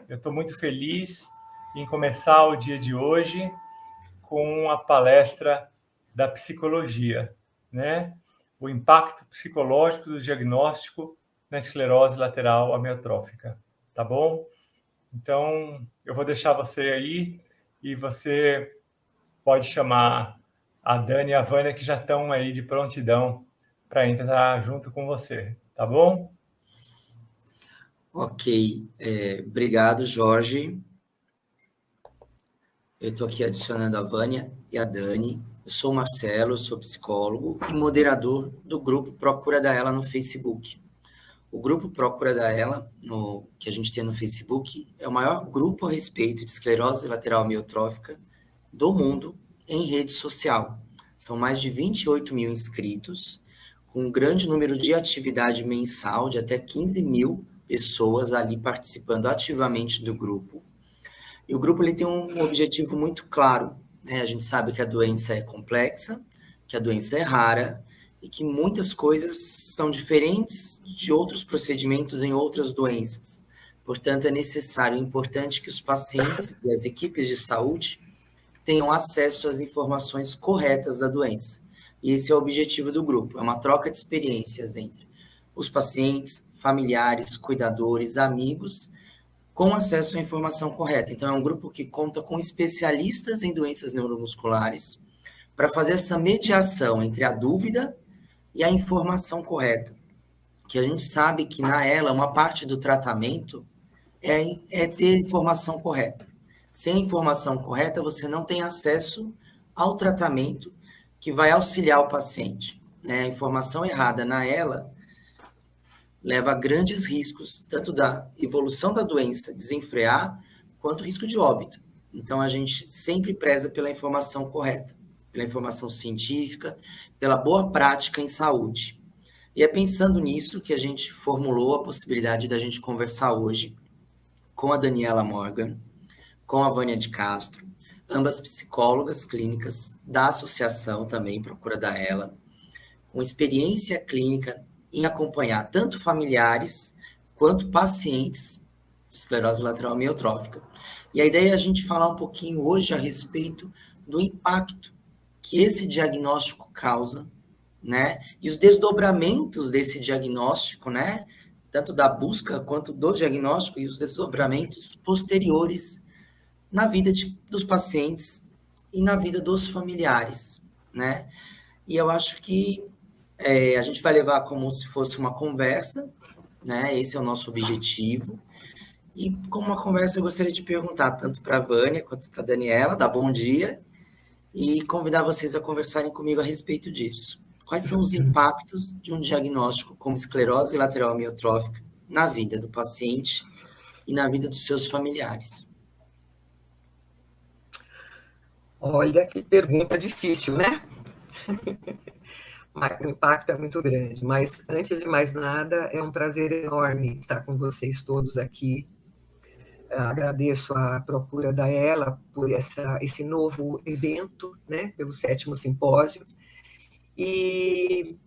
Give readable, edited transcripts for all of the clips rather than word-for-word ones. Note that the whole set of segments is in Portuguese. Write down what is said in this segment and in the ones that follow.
Eu estou muito feliz em começar o dia de hoje com a palestra da psicologia, né? O impacto psicológico do diagnóstico na esclerose lateral amiotrófica, tá bom? Então, eu vou deixar você aí e você pode chamar a Dani e a Vânia, que já estão aí de prontidão para entrar junto com você, tá bom? Ok, obrigado, Jorge. Eu estou aqui adicionando a Vânia e a Dani. Eu sou o Marcelo, sou psicólogo e moderador do grupo Procura da Ela no Facebook. O grupo Procura da Ela, que a gente tem no Facebook, é o maior grupo a respeito de esclerose lateral amiotrófica do mundo em rede social. São mais de 28 mil inscritos, com um grande número de atividade mensal, de até 15 mil pessoas ali participando ativamente do grupo. E o grupo ele tem um objetivo muito claro, né? A gente sabe que a doença é complexa, que a doença é rara e que muitas coisas são diferentes de outros procedimentos em outras doenças. Portanto, é necessário e importante que os pacientes e as equipes de saúde tenham acesso às informações corretas da doença. E esse é o objetivo do grupo, é uma troca de experiências entre os pacientes, familiares, cuidadores, amigos, com acesso à informação correta. Então, é um grupo que conta com especialistas em doenças neuromusculares para fazer essa mediação entre a dúvida e a informação correta. Que a gente sabe que na ela, uma parte do tratamento é ter informação correta. Sem informação correta, você não tem acesso ao tratamento que vai auxiliar o paciente. Né? A informação errada na ela leva a grandes riscos, tanto da evolução da doença desenfrear, quanto risco de óbito. Então, a gente sempre preza pela informação correta, pela informação científica, pela boa prática em saúde. E é pensando nisso que a gente formulou a possibilidade da gente conversar hoje com a Daniela Morgan, com a Vânia de Castro, ambas psicólogas clínicas da associação também, Procura da Ela, com experiência clínica em acompanhar tanto familiares quanto pacientes de esclerose lateral amiotrófica. E a ideia é a gente falar um pouquinho hoje a respeito do impacto que esse diagnóstico causa, né? E os desdobramentos desse diagnóstico, né? Tanto da busca quanto do diagnóstico e os desdobramentos posteriores na vida dos pacientes e na vida dos familiares, né? E eu acho que a gente vai levar como se fosse uma conversa, né? Esse é o nosso objetivo. E como uma conversa, eu gostaria de perguntar tanto para a Vânia quanto para a Daniela, dar bom dia, e convidar vocês a conversarem comigo a respeito disso. Quais são os impactos de um diagnóstico como esclerose lateral amiotrófica na vida do paciente e na vida dos seus familiares? Olha, que pergunta difícil, né? O impacto é muito grande, mas antes de mais nada, é um prazer enorme estar com vocês todos aqui. Agradeço a Procura da Ela por esse novo evento, né, pelo 7º simpósio, e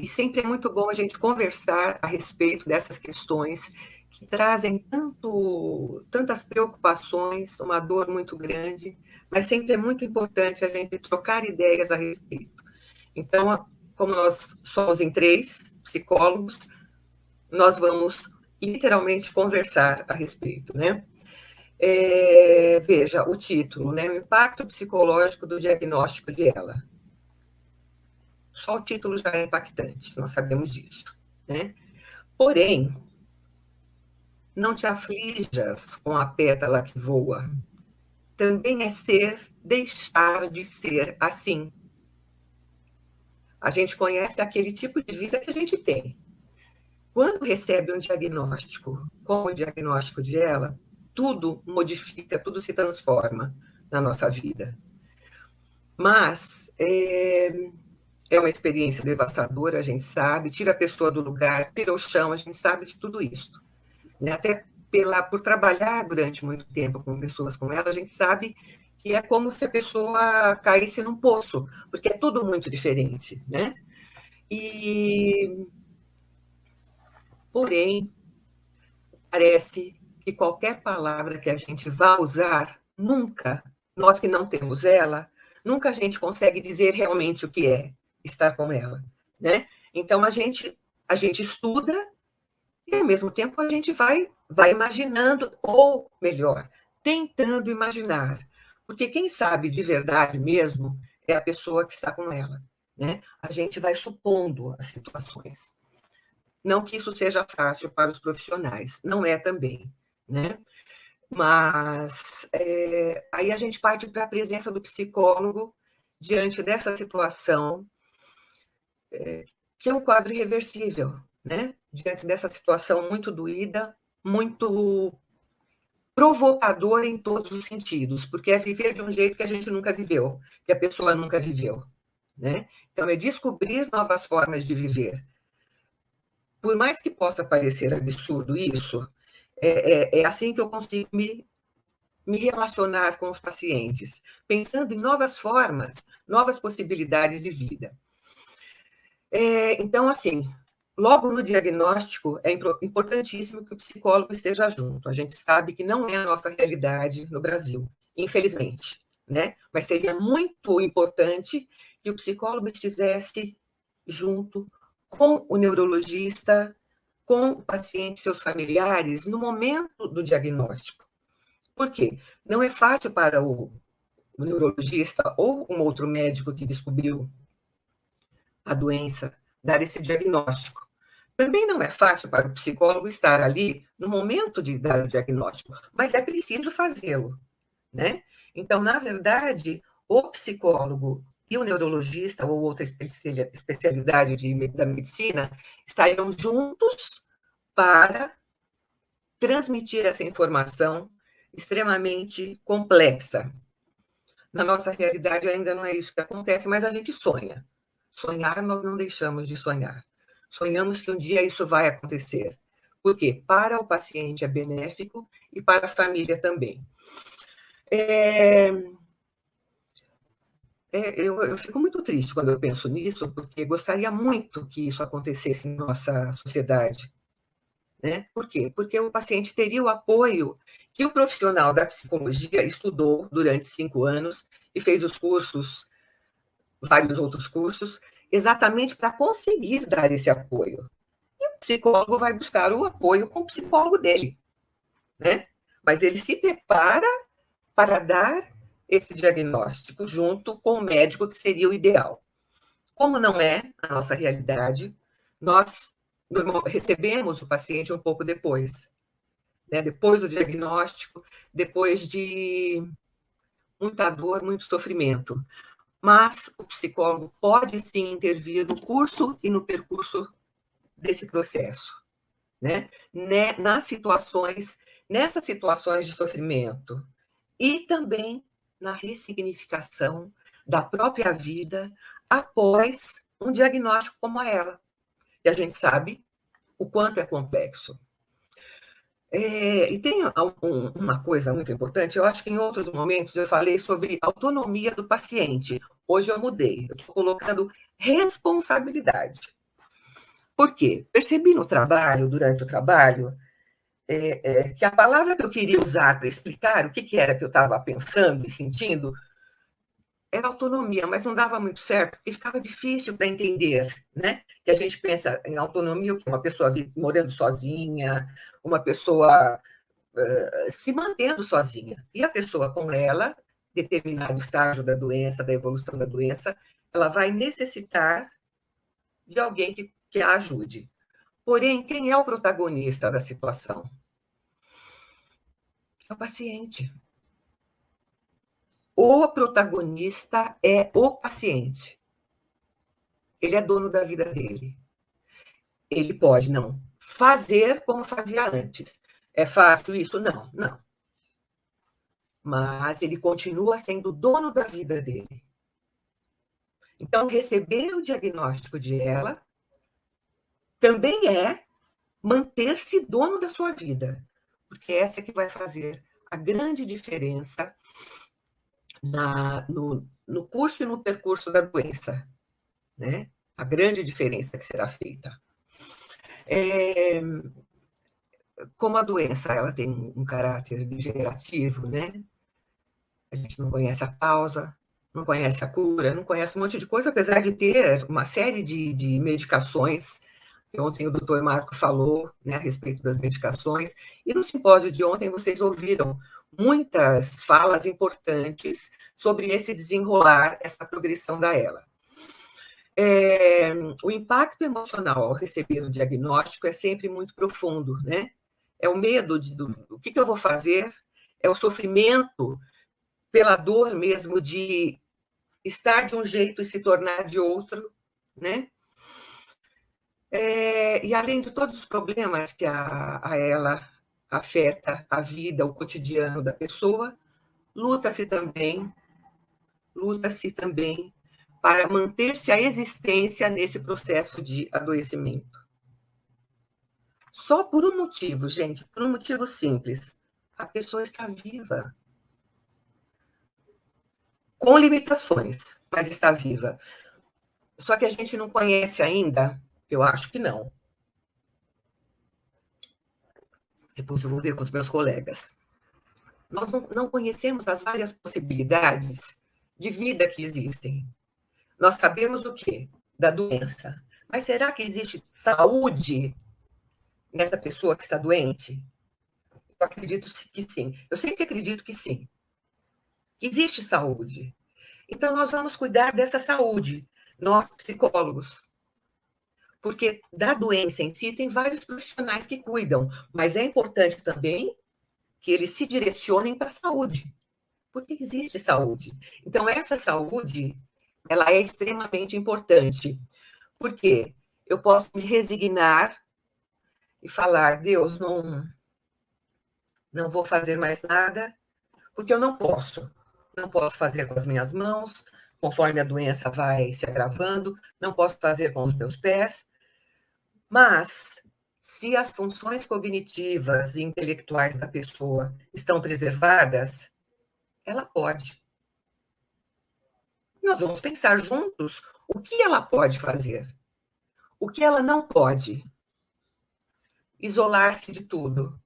sempre é muito bom a gente conversar a respeito dessas questões que trazem tantas preocupações, uma dor muito grande, mas sempre é muito importante a gente trocar ideias a respeito. Então, como nós somos em 3 psicólogos, nós vamos literalmente conversar a respeito, né? Veja o título, né? O impacto psicológico do diagnóstico de ela. Só o título já é impactante, nós sabemos disso, né? Porém, não te aflijas com a pétala que voa. Também é deixar de ser assim. A gente conhece aquele tipo de vida que a gente tem. Quando recebe um diagnóstico, como o diagnóstico de ela, tudo modifica, tudo se transforma na nossa vida. Mas é uma experiência devastadora, a gente sabe, tira a pessoa do lugar, tira o chão, a gente sabe de tudo isso. Né? Até por trabalhar durante muito tempo com pessoas como ela, a gente sabe que é como se a pessoa caísse num poço, porque é tudo muito diferente, né? Porém, parece que qualquer palavra que a gente vá usar, nunca, nós que não temos ela, nunca a gente consegue dizer realmente o que é estar com ela, né? Então, a gente estuda e, ao mesmo tempo, a gente vai imaginando, ou melhor, tentando imaginar. Porque quem sabe de verdade mesmo é a pessoa que está com ela, né? A gente vai supondo as situações. Não que isso seja fácil para os profissionais, não é também, né? Mas aí a gente parte para a presença do psicólogo diante dessa situação, que é um quadro irreversível, né? Diante dessa situação muito doída, muito provocadora em todos os sentidos, porque é viver de um jeito que a gente nunca viveu, que a pessoa nunca viveu, né? Então, é descobrir novas formas de viver. Por mais que possa parecer absurdo isso, é assim que eu consigo me relacionar com os pacientes, pensando em novas formas, novas possibilidades de vida. Então, assim, logo no diagnóstico, é importantíssimo que o psicólogo esteja junto. A gente sabe que não é a nossa realidade no Brasil, infelizmente, né? Mas seria muito importante que o psicólogo estivesse junto com o neurologista, com o paciente e seus familiares no momento do diagnóstico. Por quê? Não é fácil para o neurologista ou um outro médico que descobriu a doença dar esse diagnóstico. Também não é fácil para o psicólogo estar ali no momento de dar o diagnóstico, mas é preciso fazê-lo, né? Então, na verdade, o psicólogo e o neurologista ou outra especialidade da medicina estariam juntos para transmitir essa informação extremamente complexa. Na nossa realidade ainda não é isso que acontece, mas a gente sonha. Sonhar, nós não deixamos de sonhar. Sonhamos que um dia isso vai acontecer. Por quê? Para o paciente é benéfico e para a família também. Eu fico muito triste quando eu penso nisso, porque gostaria muito que isso acontecesse na nossa sociedade. Né? Por quê? Porque o paciente teria o apoio que o profissional da psicologia estudou durante 5 anos e fez os cursos, vários outros cursos, exatamente para conseguir dar esse apoio. E o psicólogo vai buscar o apoio com o psicólogo dele, né? Mas ele se prepara para dar esse diagnóstico junto com o médico, que seria o ideal. Como não é a nossa realidade, nós recebemos o paciente um pouco depois, né? Depois do diagnóstico, depois de muita dor, muito sofrimento. Mas o psicólogo pode sim intervir no curso e no percurso desse processo, né? Nessas situações de sofrimento e também na ressignificação da própria vida após um diagnóstico como ela. E a gente sabe o quanto é complexo. E tem uma coisa muito importante, eu acho que em outros momentos eu falei sobre autonomia do paciente. Hoje eu mudei, eu estou colocando responsabilidade. Por quê? Percebi no trabalho, durante o trabalho, que a palavra que eu queria usar para explicar o que era que eu estava pensando e sentindo era autonomia, mas não dava muito certo, porque ficava difícil para entender, né? Que a gente pensa em autonomia, uma pessoa morando sozinha, uma pessoa se mantendo sozinha. E a pessoa com ela, determinado estágio da doença, da evolução da doença, ela vai necessitar de alguém que a ajude. Porém, quem é o protagonista da situação? É o paciente. O protagonista é o paciente. Ele é dono da vida dele. Ele pode não fazer como fazia antes. É fácil isso? Não, não. Mas ele continua sendo dono da vida dele. Então, receber o diagnóstico de ela também é manter-se dono da sua vida, porque essa é que vai fazer a grande diferença no curso e no percurso da doença, né? A grande diferença que será feita. como a doença ela tem um caráter degenerativo, né? A gente não conhece a causa, não conhece a cura, não conhece um monte de coisa, apesar de ter uma série de medicações. Ontem o doutor Marco falou, né, a respeito das medicações, e no simpósio de ontem vocês ouviram muitas falas importantes sobre esse desenrolar, essa progressão da ELA. O impacto emocional ao receber o diagnóstico é sempre muito profundo, né? É o medo do que eu vou fazer, é o sofrimento pela dor mesmo de estar de um jeito e se tornar de outro, né? E além de todos os problemas que a ela afeta a vida, o cotidiano da pessoa, luta-se também para manter-se a existência nesse processo de adoecimento. Só por um motivo, gente, por um motivo simples. A pessoa está viva. Com limitações, mas está viva. Só que a gente não conhece ainda, eu acho que não. Depois eu vou ver com os meus colegas. Nós não conhecemos as várias possibilidades de vida que existem. Nós sabemos o quê? Da doença. Mas será que existe saúde nessa pessoa que está doente? Eu acredito que sim. Eu sempre acredito que sim. Que existe saúde. Então, nós vamos cuidar dessa saúde, nós, psicólogos. Porque da doença em si, tem vários profissionais que cuidam, mas é importante também que eles se direcionem para a saúde, porque existe saúde. Então, essa saúde, ela é extremamente importante, porque eu posso me resignar e falar, Deus, não vou fazer mais nada, porque eu não posso. Não posso fazer com as minhas mãos, conforme a doença vai se agravando, não posso fazer com os meus pés, mas se as funções cognitivas e intelectuais da pessoa estão preservadas, ela pode. Nós vamos pensar juntos o que ela pode fazer, o que ela não pode. Isolar-se de tudo,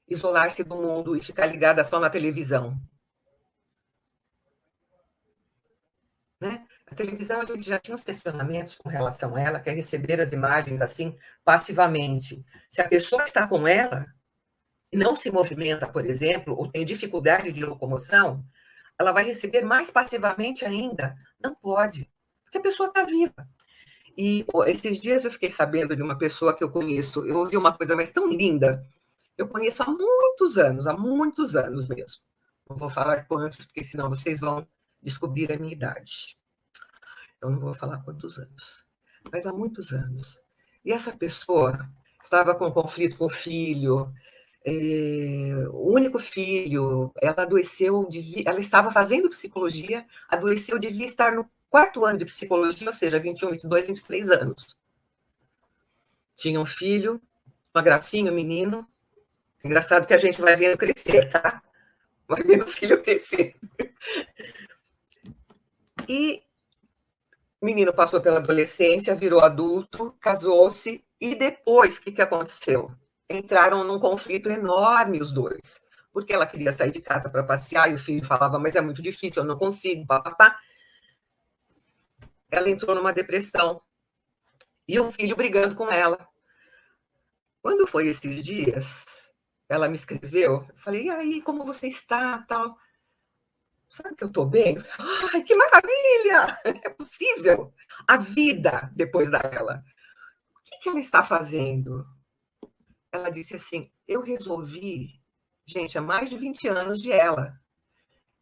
isolar-se do mundo e ficar ligada só na televisão. Né? A televisão, a gente já tinha uns questionamentos com relação a ela, quer receber as imagens assim, passivamente. Se a pessoa está com ela, não se movimenta, por exemplo, ou tem dificuldade de locomoção, ela vai receber mais passivamente ainda. Não pode, porque a pessoa está viva. E esses dias eu fiquei sabendo de uma pessoa que eu conheço, eu ouvi uma coisa mais tão linda, eu conheço há muitos anos mesmo. Não vou falar quantos, porque senão vocês vão descobrir a minha idade. Eu não vou falar quantos anos, mas há muitos anos. E essa pessoa estava com conflito com o filho, o único filho, ela adoeceu, ela estava fazendo psicologia, adoeceu, devia estar no 4º ano de psicologia, ou seja, 21, 22, 23 anos. Tinha um filho, uma gracinha, um menino. Engraçado que a gente vai vendo crescer, tá? Vai vendo o filho crescer. E o menino passou pela adolescência, virou adulto, casou-se, e depois, o que aconteceu? Entraram num conflito enorme os dois, porque ela queria sair de casa para passear, e o filho falava, mas é muito difícil, eu não consigo, papapá. Ela entrou numa depressão, e o filho brigando com ela. Quando foi esses dias, ela me escreveu, eu falei, e aí, como você está, tal? Sabe que eu estou bem? Ai, que maravilha! É possível. A vida depois dela. O que ela está fazendo? Ela disse assim, eu resolvi, gente, há mais de 20 anos de ela,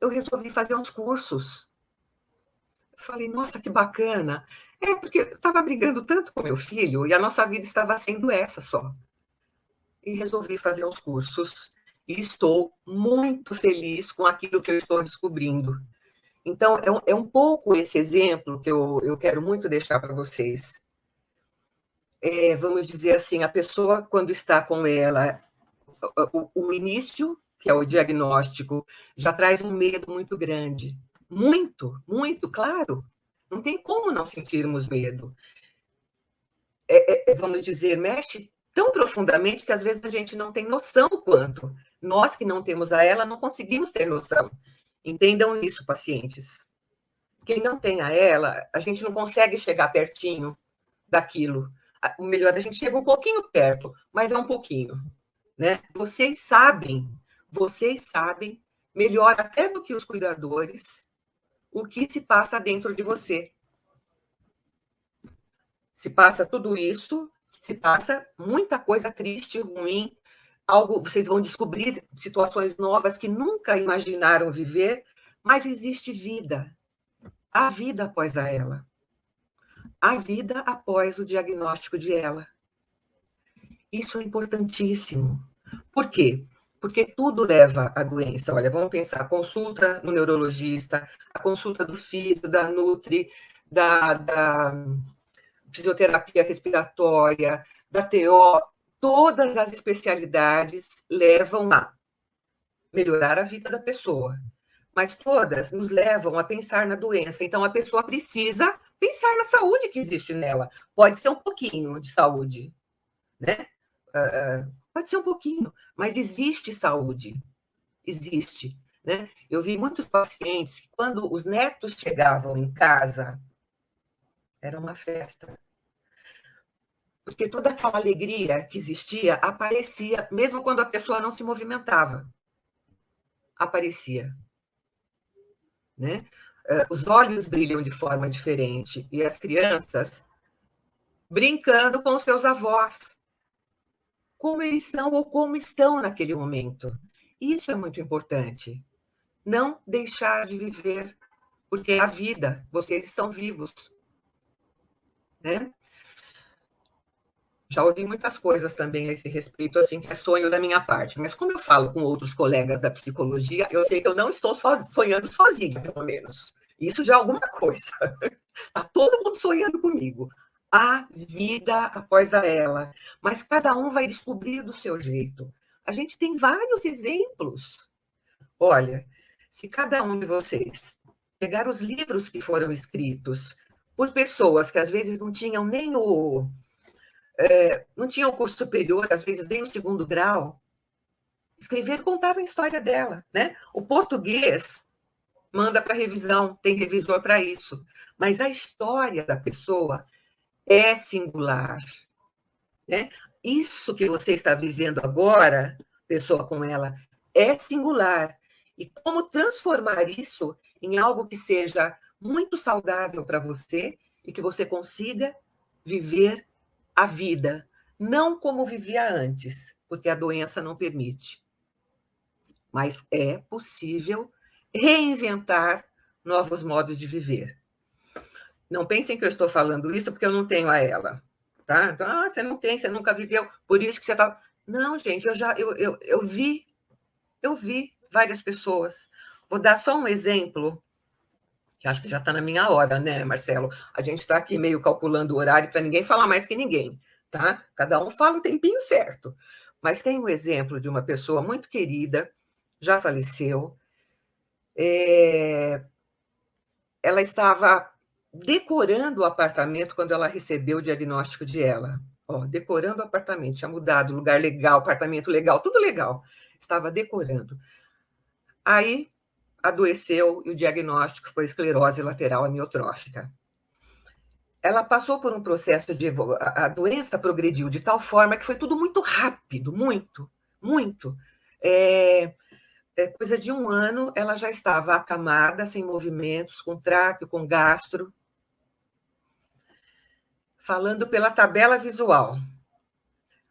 eu resolvi fazer uns cursos. Eu falei, nossa, que bacana. Porque eu estava brigando tanto com meu filho e a nossa vida estava sendo essa só. E resolvi fazer uns cursos. E estou muito feliz com aquilo que eu estou descobrindo. Então, é um pouco esse exemplo que eu quero muito deixar para vocês. Vamos dizer assim, a pessoa, quando está com ela, o início, que é o diagnóstico, já traz um medo muito grande. Muito, muito, claro. Não tem como não sentirmos medo. Vamos dizer, mexe tão profundamente que às vezes a gente não tem noção o quanto. Nós que não temos a ela, não conseguimos ter noção. Entendam isso, pacientes. Quem não tem a ela, a gente não consegue chegar pertinho daquilo. O melhor, a gente chega um pouquinho perto, mas é um pouquinho. Né? Vocês sabem, melhor até do que os cuidadores, o que se passa dentro de você. Se passa tudo isso, se passa muita coisa triste, ruim, algo, vocês vão descobrir situações novas que nunca imaginaram viver, mas existe vida. Há vida após a ela. Há vida após o diagnóstico de ela. Isso é importantíssimo. Por quê? Porque tudo leva à doença. Olha, vamos pensar, a consulta no neurologista, a consulta do físio, da nutri, da fisioterapia respiratória, da TO, todas as especialidades levam a melhorar a vida da pessoa, mas todas nos levam a pensar na doença. Então, a pessoa precisa pensar na saúde que existe nela. Pode ser um pouquinho de saúde, né? Pode ser um pouquinho, mas existe saúde. Existe, né? Eu vi muitos pacientes que, quando os netos chegavam em casa, era uma festa. Porque toda aquela alegria que existia aparecia, mesmo quando a pessoa não se movimentava. Aparecia. Né? Os olhos brilham de forma diferente. E as crianças brincando com os seus avós. Como eles são ou como estão naquele momento. Isso é muito importante. Não deixar de viver, porque é a vida, vocês estão vivos. Né? Já ouvi muitas coisas também a esse respeito, assim, que é sonho da minha parte. Mas como eu falo com outros colegas da psicologia, eu sei que eu não estou sonhando sozinha, pelo menos. Isso já é alguma coisa. Está todo mundo sonhando comigo. Há vida após a ela, mas cada um vai descobrir do seu jeito. A gente tem vários exemplos. Olha, se cada um de vocês pegar os livros que foram escritos por pessoas que às vezes não tinham nem não tinham curso superior, às vezes nem o segundo grau, escrever, contar a história dela. Né? O português manda para revisão, tem revisor para isso. Mas a história da pessoa é singular. Né? Isso que você está vivendo agora, pessoa com ela, é singular. E como transformar isso em algo que seja muito saudável para você e que você consiga viver a vida, não como vivia antes, porque a doença não permite. Mas é possível reinventar novos modos de viver. Não pensem que eu estou falando isso porque eu não tenho a ela. Tá? Então, você não tem, você nunca viveu, por isso que você está... Não, gente, eu vi várias pessoas. Vou dar só um exemplo, que acho que já está na minha hora, né, Marcelo? A gente está aqui meio calculando o horário para ninguém falar mais que ninguém, tá? Cada um fala um tempinho certo. Mas tem um exemplo de uma pessoa muito querida, já faleceu. Ela estava decorando o apartamento quando ela recebeu o diagnóstico de ela. Decorando o apartamento, tinha mudado, lugar legal, apartamento legal, tudo legal. Estava decorando. Aí adoeceu e o diagnóstico foi esclerose lateral amiotrófica. Ela passou por um processo de... A doença progrediu de tal forma que foi tudo muito rápido, muito. Coisa de 1 ano, ela já estava acamada, sem movimentos, com tráqueo, com gastro, falando pela tabela visual.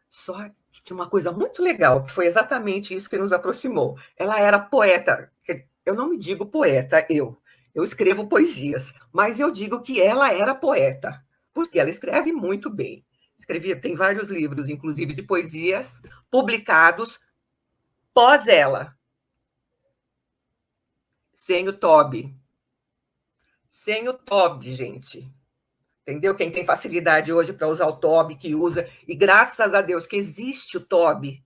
Só que tinha uma coisa muito legal, que foi exatamente isso que nos aproximou. Ela era poeta. Eu não me digo poeta, eu escrevo poesias, mas eu digo que ela era poeta, porque ela escreve muito bem. Tem vários livros, inclusive de poesias, publicados pós ela. Sem o TOB. Sem o TOB, gente. Entendeu? Quem tem facilidade hoje para usar o TOB, que usa, e graças a Deus que existe o TOB,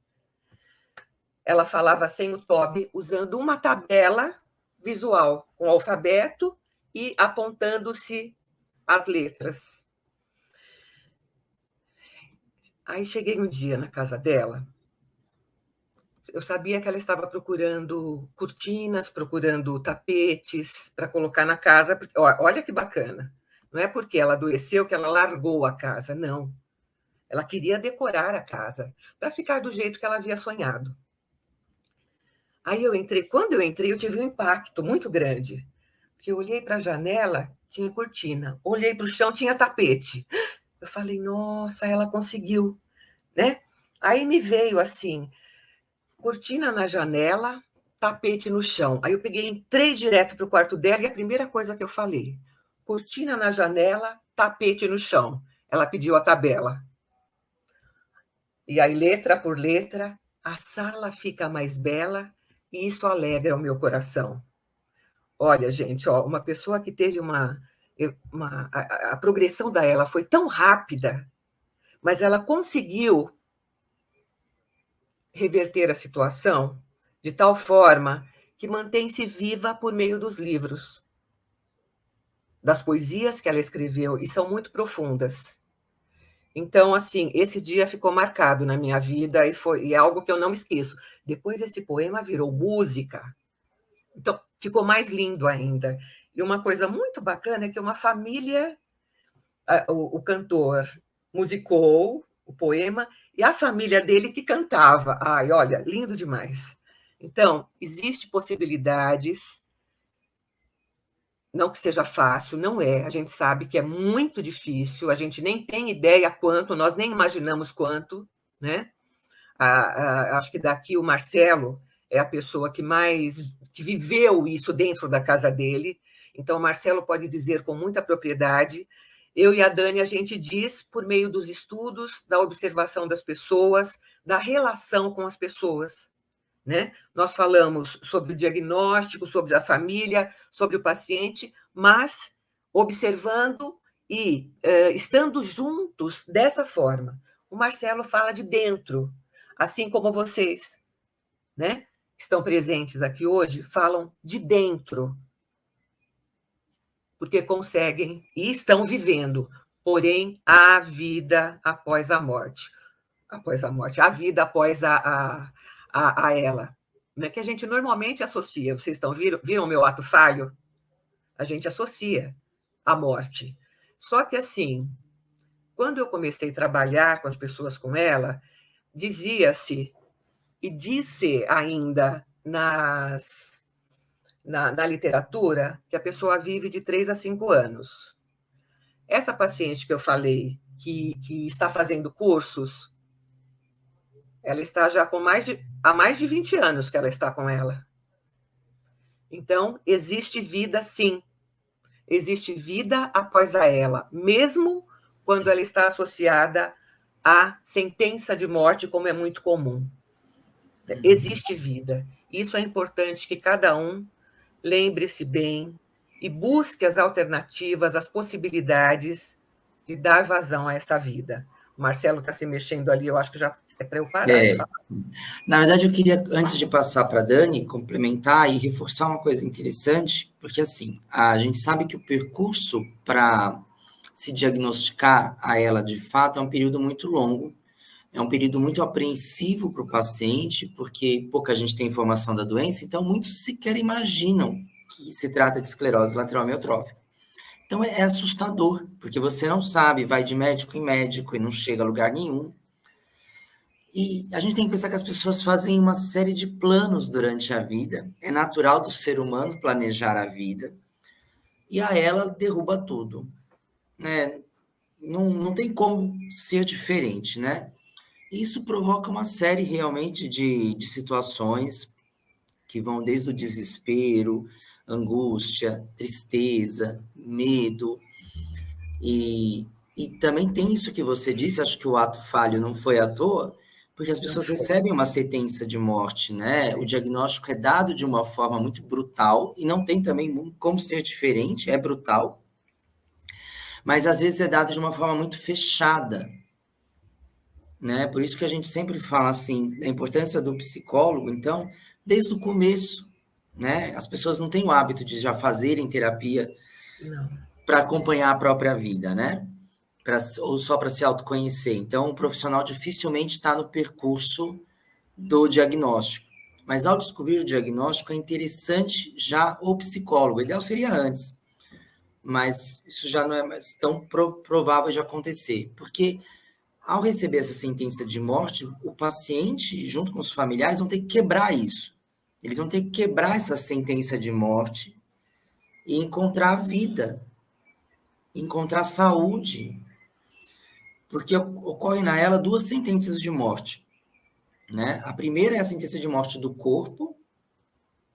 ela falava sem o TOB, usando uma tabela visual, com o alfabeto e apontando-se as letras. Aí cheguei um dia na casa dela, eu sabia que ela estava procurando cortinas, procurando tapetes para colocar na casa, porque, olha que bacana, não é porque ela adoeceu que ela largou a casa, não. Ela queria decorar a casa para ficar do jeito que ela havia sonhado. Aí eu entrei, quando eu entrei, eu tive um impacto muito grande, porque eu olhei para a janela, tinha cortina, olhei para o chão, tinha tapete. Eu falei, nossa, ela conseguiu, né? Aí me veio assim, cortina na janela, tapete no chão. Aí eu peguei, entrei direto para o quarto dela e a primeira coisa que eu falei, cortina na janela, tapete no chão. Ela pediu a tabela. E aí, letra por letra, a sala fica mais bela e isso alegra o meu coração. Olha, gente, ó, uma pessoa que teve a progressão dela foi tão rápida, mas ela conseguiu reverter a situação de tal forma que mantém-se viva por meio dos livros, das poesias que ela escreveu, e são muito profundas. Então, assim, esse dia ficou marcado na minha vida e é algo que eu não me esqueço. Depois esse poema virou música, então ficou mais lindo ainda. E uma coisa muito bacana é que uma família, o cantor musicou o poema e a família dele que cantava. Ai, olha, lindo demais. Então, existem possibilidades, não que seja fácil, não é. A gente sabe que é muito difícil, a gente nem tem ideia quanto, nós nem imaginamos quanto, né? Acho que daqui o Marcelo é a pessoa que viveu isso dentro da casa dele. Então, o Marcelo pode dizer com muita propriedade. Eu e a Dani, a gente diz por meio dos estudos, da observação das pessoas, da relação com as pessoas, né? Nós falamos sobre o diagnóstico, sobre a família, sobre o paciente, mas observando e estando juntos dessa forma. O Marcelo fala de dentro, assim como vocês, né? Estão presentes aqui hoje, falam de dentro, porque conseguem e estão vivendo, porém, a vida após a morte. Após a morte, a vida após a ela. Né? Que a gente normalmente associa, vocês viram o meu ato falho? A gente associa a morte. Só que, assim, quando eu comecei a trabalhar com as pessoas com ela, dizia-se, e disse ainda na literatura, que a pessoa vive de 3 a 5 anos. Essa paciente que eu falei, que está fazendo cursos, ela está já há mais de 20 anos que ela está com ela. Então, existe vida, sim. Existe vida após a ela, mesmo quando ela está associada à sentença de morte, como é muito comum. Existe vida. Isso é importante que cada um lembre-se bem e busque as alternativas, as possibilidades de dar vazão a essa vida. O Marcelo está se mexendo ali, eu acho que já é para eu parar de falar. Na verdade, eu queria, antes de passar para a Dani, complementar e reforçar uma coisa interessante, porque, assim, a gente sabe que o percurso para se diagnosticar a ela, de fato, é um período muito longo, é um período muito apreensivo para o paciente, porque pouca gente tem informação da doença, então muitos sequer imaginam que se trata de esclerose lateral amiotrófica. Então, é assustador, porque você não sabe, vai de médico em médico e não chega a lugar nenhum. E a gente tem que pensar que as pessoas fazem uma série de planos durante a vida. É natural do ser humano planejar a vida. E a ela derruba tudo. Né? Não tem como ser diferente, né? Isso provoca uma série realmente de situações que vão desde o desespero, angústia, tristeza, medo. E também tem isso que você disse, acho que o ato falho não foi à toa, porque as pessoas recebem uma sentença de morte, né? O diagnóstico é dado de uma forma muito brutal, e não tem também como ser diferente, é brutal, mas às vezes é dado de uma forma muito fechada, né? Por isso que a gente sempre fala assim, da importância do psicólogo, então, desde o começo, né? As pessoas não têm o hábito de já fazerem terapia para acompanhar a própria vida, né? ou só para se autoconhecer. Então, o profissional dificilmente está no percurso do diagnóstico. Mas ao descobrir o diagnóstico, é interessante já o psicólogo. O ideal seria antes, mas isso já não é mais tão provável de acontecer. Porque ao receber essa sentença de morte, o paciente, junto com os familiares, vão ter que quebrar isso. Eles vão ter que quebrar essa sentença de morte e encontrar a vida, encontrar saúde. Porque ocorre na ela 2 sentenças de morte, né? A primeira é a sentença de morte do corpo,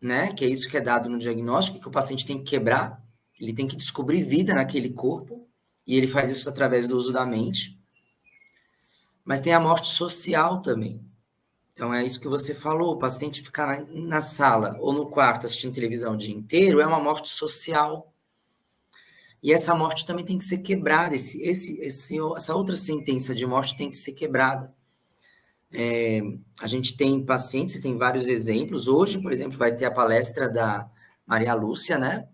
né? Que é isso que é dado no diagnóstico, que o paciente tem que quebrar, ele tem que descobrir vida naquele corpo, e ele faz isso através do uso da mente. Mas tem a morte social também. Então, é isso que você falou, o paciente ficar na sala ou no quarto assistindo televisão o dia inteiro é uma morte social. E essa morte também tem que ser quebrada, essa outra sentença de morte tem que ser quebrada. A gente tem pacientes, e tem vários exemplos. Hoje, por exemplo, vai ter a palestra da Maria Lúcia, né?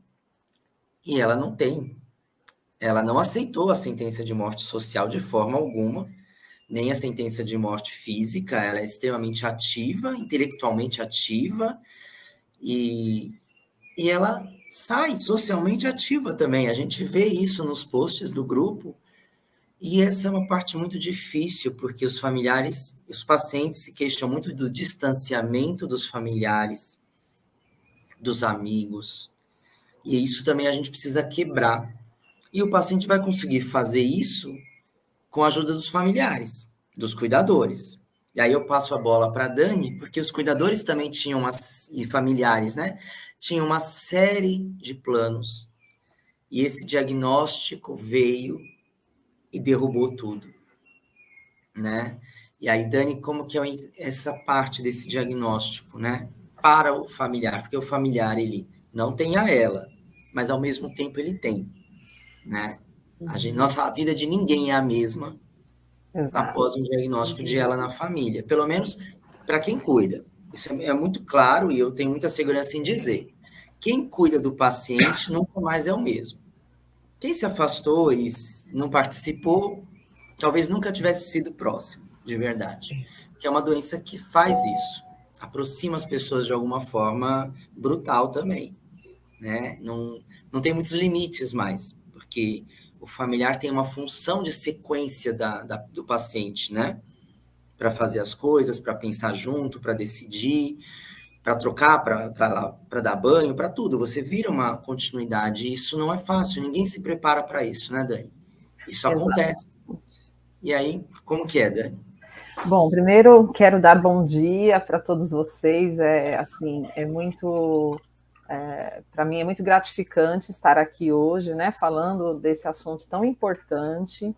E ela não aceitou a sentença de morte social de forma alguma, nem a sentença de morte física. Ela é extremamente ativa, intelectualmente ativa, e ela sai socialmente ativa também. A gente vê isso nos posts do grupo, e essa é uma parte muito difícil, porque os familiares, os pacientes se queixam muito do distanciamento dos familiares, dos amigos, e isso também a gente precisa quebrar. E o paciente vai conseguir fazer isso com a ajuda dos familiares, dos cuidadores. E aí eu passo a bola para a Dani, porque os cuidadores também tinham e familiares, né? Tinham uma série de planos. E esse diagnóstico veio e derrubou tudo, né? E aí, Dani, como que é essa parte desse diagnóstico, né? Para o familiar, porque o familiar, ele não tem a ela, mas ao mesmo tempo ele tem, né? A vida de ninguém é a mesma. Exato. Após um diagnóstico de ela na família, pelo menos para quem cuida. Isso é muito claro e eu tenho muita segurança em dizer. Quem cuida do paciente nunca mais é o mesmo. Quem se afastou e não participou, talvez nunca tivesse sido próximo, de verdade. Que é uma doença que faz isso, aproxima as pessoas de alguma forma brutal também, né? Não tem muitos limites mais, porque o familiar tem uma função de sequência do paciente, né? Para fazer as coisas, para pensar junto, para decidir, para trocar, para dar banho, para tudo. Você vira uma continuidade. Isso não é fácil, ninguém se prepara para isso, né, Dani? Isso acontece. E aí, como que é, Dani? Bom, primeiro quero dar bom dia para todos vocês. Para mim é muito gratificante estar aqui hoje, né, falando desse assunto tão importante.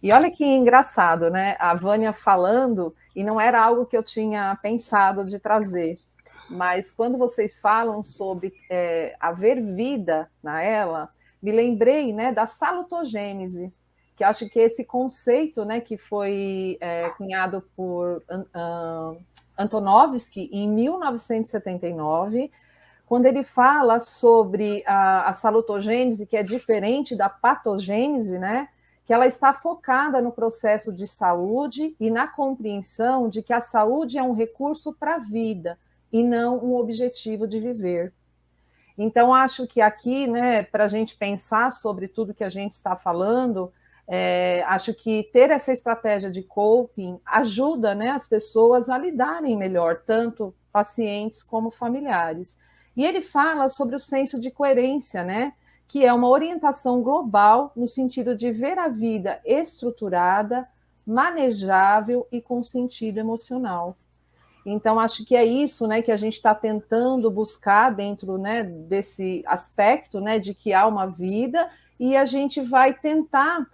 E olha que engraçado, né, a Vânia falando, e não era algo que eu tinha pensado de trazer, mas quando vocês falam sobre haver vida na ela, me lembrei, né, da salutogênese, que acho que esse conceito, né, que foi cunhado por Antonovsky em 1979, quando ele fala sobre a salutogênese, que é diferente da patogênese, né, que ela está focada no processo de saúde e na compreensão de que a saúde é um recurso para a vida e não um objetivo de viver. Então, acho que aqui, né, para a gente pensar sobre tudo que a gente está falando, acho que ter essa estratégia de coping ajuda, né, as pessoas a lidarem melhor, tanto pacientes como familiares. E ele fala sobre o senso de coerência, né, que é uma orientação global no sentido de ver a vida estruturada, manejável e com sentido emocional. Então, acho que é isso, né, que a gente está tentando buscar dentro, né, desse aspecto, né, de que há uma vida, e a gente vai tentar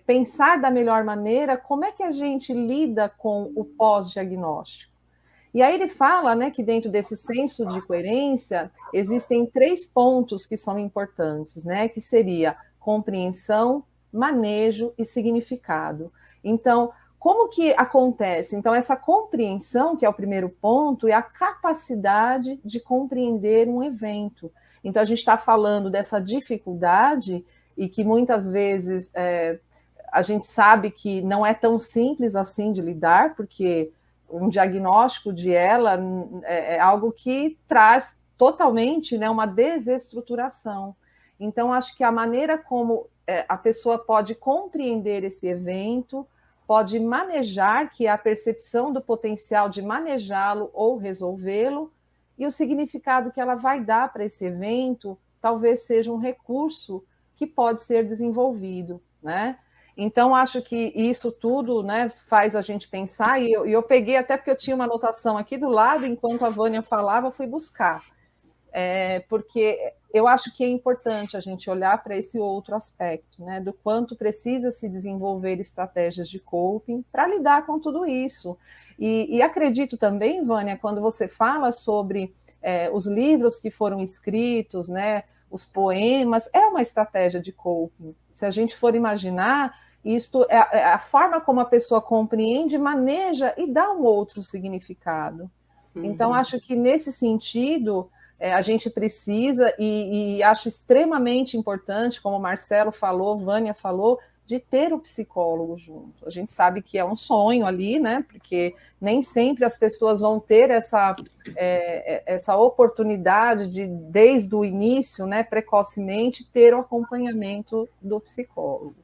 pensar da melhor maneira como é que a gente lida com o pós-diagnóstico. E aí ele fala, né, que dentro desse senso de coerência existem 3 pontos que são importantes, né, que seria compreensão, manejo e significado. Então, como que acontece? Então, essa compreensão, que é o primeiro ponto, é a capacidade de compreender um evento. Então, a gente está falando dessa dificuldade e que muitas vezes a gente sabe que não é tão simples assim de lidar, porque um diagnóstico de ELA é algo que traz totalmente, né, uma desestruturação. Então, acho que a maneira como a pessoa pode compreender esse evento, pode manejar, que é a percepção do potencial de manejá-lo ou resolvê-lo, e o significado que ela vai dar para esse evento talvez seja um recurso que pode ser desenvolvido, né? Então, acho que isso tudo, né, faz a gente pensar, e eu peguei até porque eu tinha uma anotação aqui do lado, enquanto a Vânia falava, eu fui buscar, porque eu acho que é importante a gente olhar para esse outro aspecto, né, do quanto precisa se desenvolver estratégias de coping para lidar com tudo isso. E acredito também, Vânia, quando você fala sobre os livros que foram escritos, né, os poemas, é uma estratégia de coping. Se a gente for imaginar, isto é a forma como a pessoa compreende, maneja e dá um outro significado. Então, acho que nesse sentido, a gente precisa, e acho extremamente importante, como o Marcelo falou, Vânia falou, de ter o psicólogo junto. A gente sabe que é um sonho ali, né? Porque nem sempre as pessoas vão ter essa oportunidade de, desde o início, né, precocemente, ter o acompanhamento do psicólogo.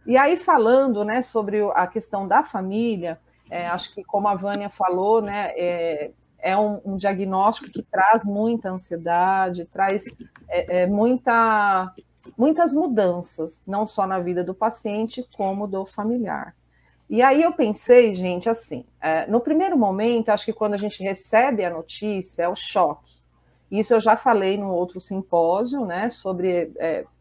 E aí, falando, né, sobre a questão da família, acho que, como a Vânia falou, né, é um diagnóstico que traz muita ansiedade, traz muitas mudanças, não só na vida do paciente, como do familiar. E aí eu pensei, gente, assim, no primeiro momento, acho que quando a gente recebe a notícia, é o choque. Isso eu já falei no outro simpósio, né, sobre,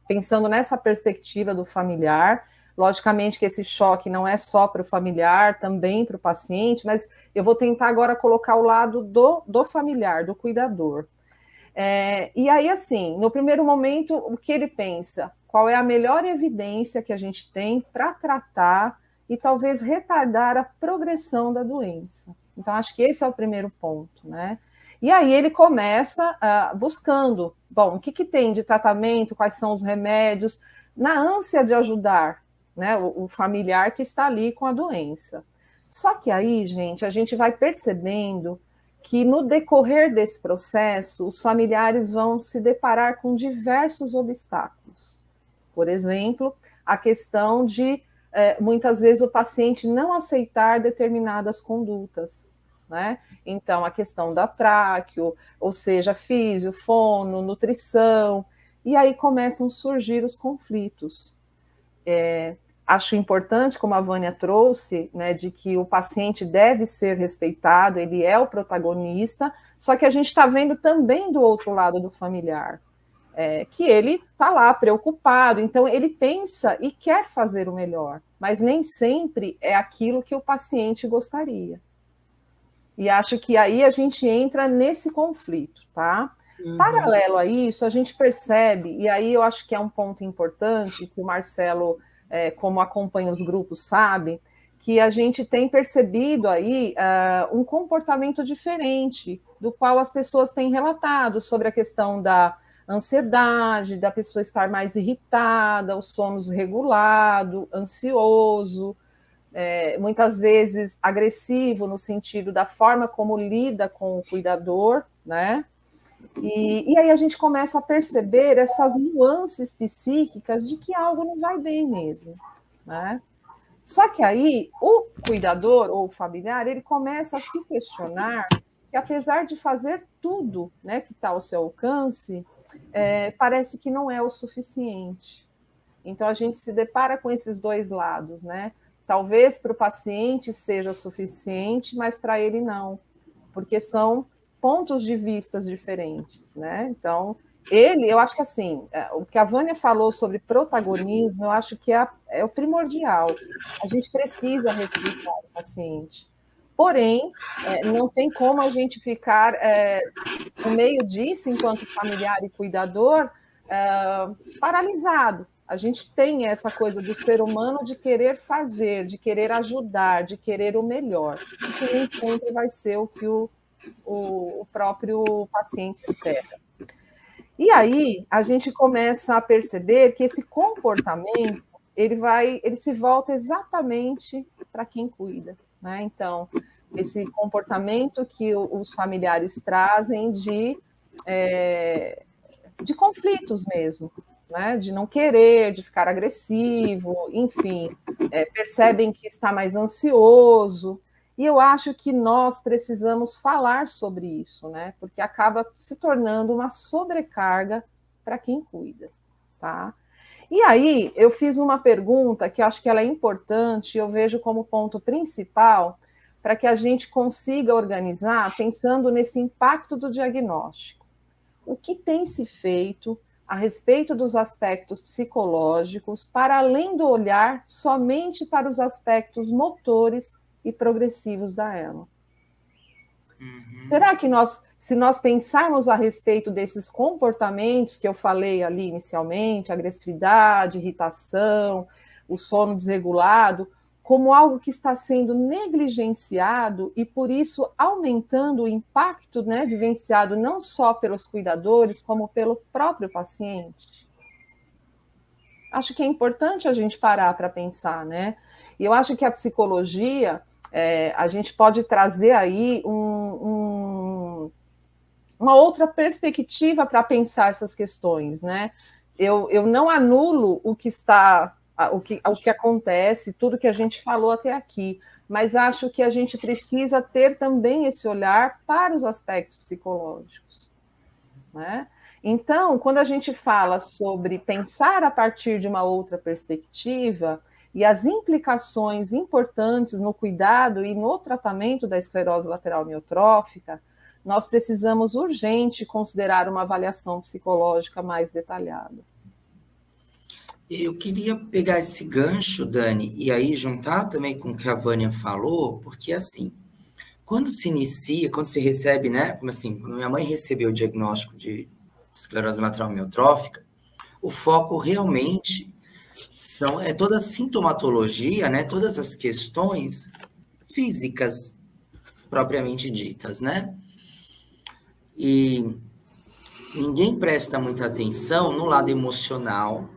pensando nessa perspectiva do familiar. Logicamente que esse choque não é só para o familiar, também para o paciente, mas eu vou tentar agora colocar o lado do familiar, do cuidador. E aí, assim, no primeiro momento, o que ele pensa? Qual é a melhor evidência que a gente tem para tratar e talvez retardar a progressão da doença? Então, acho que esse é o primeiro ponto, né? E aí ele começa buscando, bom, o que tem de tratamento, quais são os remédios, na ânsia de ajudar, né, o familiar que está ali com a doença. Só que aí, gente, a gente vai percebendo que no decorrer desse processo, os familiares vão se deparar com diversos obstáculos. Por exemplo, a questão de, muitas vezes, o paciente não aceitar determinadas condutas, né? Então, a questão da tráqueo, ou seja, físio, fono, nutrição, e aí começam a surgir os conflitos. Acho importante, como a Vânia trouxe, né, de que o paciente deve ser respeitado, ele é o protagonista, só que a gente está vendo também do outro lado do familiar, que ele está lá preocupado, então ele pensa e quer fazer o melhor, mas nem sempre é aquilo que o paciente gostaria. E acho que aí a gente entra nesse conflito, tá? Paralelo a isso, a gente percebe, e aí eu acho que é um ponto importante, que o Marcelo, como acompanha os grupos, sabe, que a gente tem percebido aí um comportamento diferente, do qual as pessoas têm relatado sobre a questão da ansiedade, da pessoa estar mais irritada, o sono desregulado, ansioso, muitas vezes agressivo no sentido da forma como lida com o cuidador, né? E aí a gente começa a perceber essas nuances psíquicas de que algo não vai bem mesmo, né? Só que aí o cuidador ou o familiar, ele começa a se questionar que apesar de fazer tudo, né, que está ao seu alcance, parece que não é o suficiente. Então a gente se depara com esses dois lados, né? Talvez para o paciente seja suficiente, mas para ele não, porque são pontos de vistas diferentes, né? Então, eu acho que assim, o que a Vânia falou sobre protagonismo, eu acho que é o primordial. A gente precisa respeitar o paciente. Porém, não tem como a gente ficar no meio disso, enquanto familiar e cuidador, paralisado. A gente tem essa coisa do ser humano de querer fazer, de querer ajudar, de querer o melhor, que nem sempre vai ser o que o próprio paciente espera. E aí a gente começa a perceber que esse comportamento ele se volta exatamente para quem cuida, né? Então, esse comportamento que os familiares trazem de conflitos mesmo, né? De não querer, de ficar agressivo, enfim, percebem que está mais ansioso. E eu acho que nós precisamos falar sobre isso, né? Porque acaba se tornando uma sobrecarga para quem cuida, tá? E aí, eu fiz uma pergunta que eu acho que ela é importante, eu vejo como ponto principal para que a gente consiga organizar pensando nesse impacto do diagnóstico. O que tem se feito a respeito dos aspectos psicológicos, para além do olhar somente para os aspectos motores e progressivos da ELA? Será que se nós pensarmos a respeito desses comportamentos que eu falei ali inicialmente, agressividade, irritação, o sono desregulado, como algo que está sendo negligenciado e, por isso, aumentando o impacto, né, vivenciado não só pelos cuidadores, como pelo próprio paciente? Acho que é importante a gente parar para pensar, né? E eu acho que a psicologia, a gente pode trazer aí uma outra perspectiva para pensar essas questões, né? Eu não anulo o que está... O que acontece, tudo que a gente falou até aqui, mas acho que a gente precisa ter também esse olhar para os aspectos psicológicos, né? Então, quando a gente fala sobre pensar a partir de uma outra perspectiva e as implicações importantes no cuidado e no tratamento da esclerose lateral amiotrófica, nós precisamos urgente considerar uma avaliação psicológica mais detalhada. Eu queria pegar esse gancho, Dani, e aí juntar também com o que a Vânia falou, porque assim, quando se inicia, quando se recebe, né, como assim, quando minha mãe recebeu o diagnóstico de esclerose lateral amiotrófica, o foco realmente é toda a sintomatologia, né, todas as questões físicas propriamente ditas, né? E ninguém presta muita atenção no lado emocional,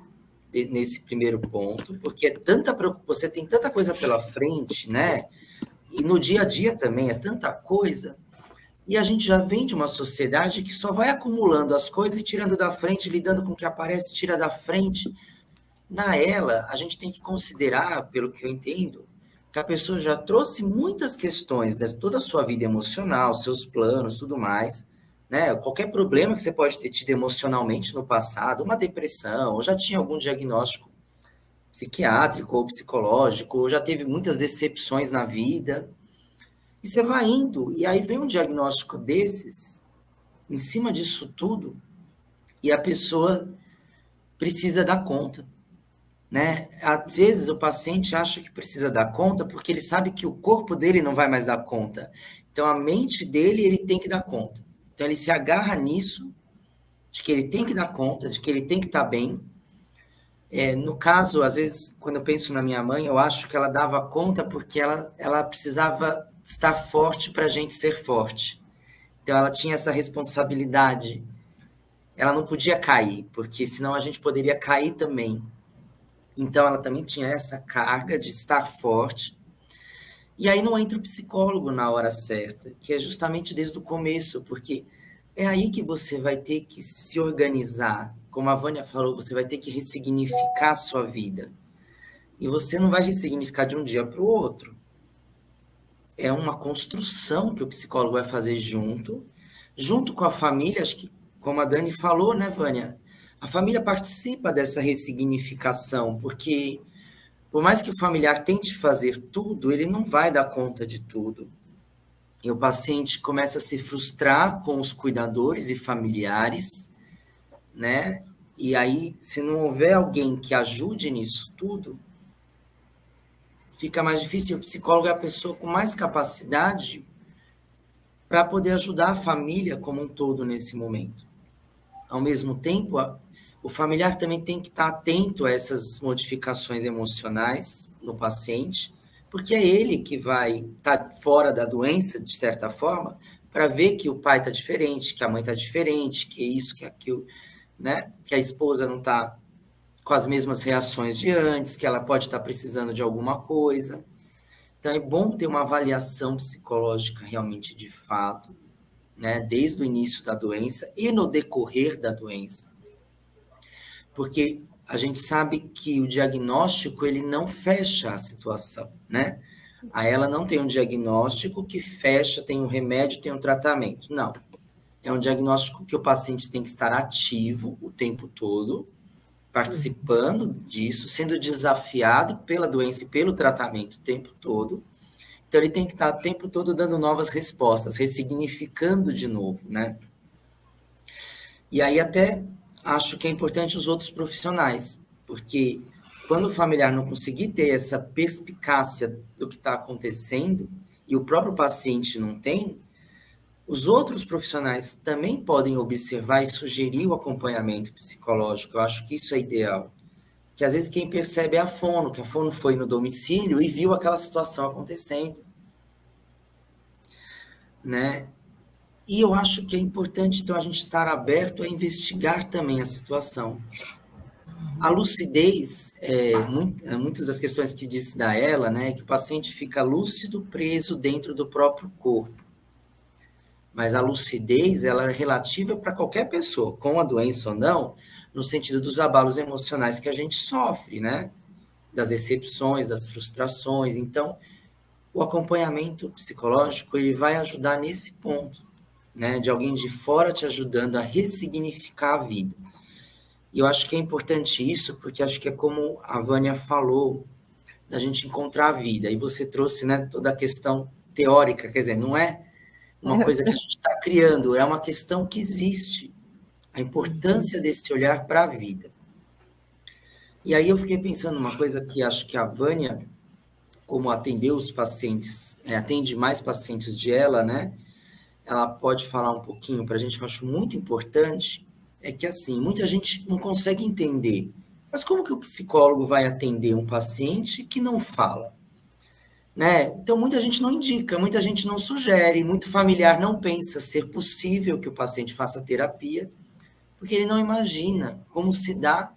nesse primeiro ponto, porque você tem tanta coisa pela frente, né? E no dia a dia também é tanta coisa, e a gente já vem de uma sociedade que só vai acumulando as coisas e tirando da frente, lidando com o que aparece, tira da frente. Na ELA, a gente tem que considerar, pelo que eu entendo, que a pessoa já trouxe muitas questões de toda a sua vida emocional, seus planos, tudo mais, né? Qualquer problema que você pode ter tido emocionalmente no passado, uma depressão, ou já tinha algum diagnóstico psiquiátrico ou psicológico, ou já teve muitas decepções na vida, e você vai indo, e aí vem um diagnóstico desses, em cima disso tudo, e a pessoa precisa dar conta, né? Às vezes o paciente acha que precisa dar conta porque ele sabe que o corpo dele não vai mais dar conta, então a mente dele, ele tem que dar conta. Então, ele se agarra nisso, de que ele tem que dar conta, de que ele tem que estar bem. No caso, às vezes, quando eu penso na minha mãe, eu acho que ela dava conta porque ela precisava estar forte para a gente ser forte. Então, ela tinha essa responsabilidade. Ela não podia cair, porque senão a gente poderia cair também. Então, ela também tinha essa carga de estar forte. E aí não entra o psicólogo na hora certa, que é justamente desde o começo, porque é aí que você vai ter que se organizar. Como a Vânia falou, você vai ter que ressignificar a sua vida. E você não vai ressignificar de um dia para o outro. É uma construção que o psicólogo vai fazer junto com a família. Acho que, como a Dani falou, né, Vânia? A família participa dessa ressignificação, porque por mais que o familiar tente fazer tudo, ele não vai dar conta de tudo. E o paciente começa a se frustrar com os cuidadores e familiares, né? E aí, se não houver alguém que ajude nisso tudo, fica mais difícil. O psicólogo é a pessoa com mais capacidade para poder ajudar a família como um todo nesse momento. Ao mesmo tempo, o familiar também tem que estar atento a essas modificações emocionais no paciente, porque é ele que vai estar fora da doença, de certa forma, para ver que o pai está diferente, que a mãe está diferente, que isso, que aquilo, né? Que a esposa não está com as mesmas reações de antes, que ela pode estar precisando de alguma coisa. Então, é bom ter uma avaliação psicológica realmente de fato, né, desde o início da doença e no decorrer da doença. Porque a gente sabe que o diagnóstico, ele não fecha a situação, né? A ela não tem um diagnóstico que fecha, tem um remédio, tem um tratamento. Não. É um diagnóstico que o paciente tem que estar ativo o tempo todo, participando disso, sendo desafiado pela doença e pelo tratamento o tempo todo. Então, ele tem que estar o tempo todo dando novas respostas, ressignificando de novo, né? E aí até acho que é importante os outros profissionais, porque quando o familiar não conseguir ter essa perspicácia do que está acontecendo, e o próprio paciente não tem, os outros profissionais também podem observar e sugerir o acompanhamento psicológico. Eu acho que isso é ideal. Que às vezes quem percebe é a fono, que a fono foi no domicílio e viu aquela situação acontecendo, né? E eu acho que é importante, então, a gente estar aberto a investigar também a situação. A lucidez, muitas das questões que disse da ela, né, que o paciente fica lúcido, preso dentro do próprio corpo. Mas a lucidez, ela é relativa para qualquer pessoa, com a doença ou não, no sentido dos abalos emocionais que a gente sofre, né? Das decepções, das frustrações. Então, o acompanhamento psicológico, ele vai ajudar nesse ponto, né? De alguém de fora te ajudando a ressignificar a vida. E eu acho que é importante isso, porque acho que é como a Vânia falou, da gente encontrar a vida. E você trouxe, né, toda a questão teórica, quer dizer, não é uma coisa que a gente está criando, é uma questão que existe. A importância desse olhar para a vida. E aí eu fiquei pensando uma coisa que acho que a Vânia, como atendeu os pacientes, atende mais pacientes de ela, né? Ela pode falar um pouquinho para a gente, que eu acho muito importante, é que assim, muita gente não consegue entender. Mas como que o psicólogo vai atender um paciente que não fala? Né? Então, muita gente não indica, muita gente não sugere, muito familiar não pensa ser possível que o paciente faça terapia, porque ele não imagina como se dá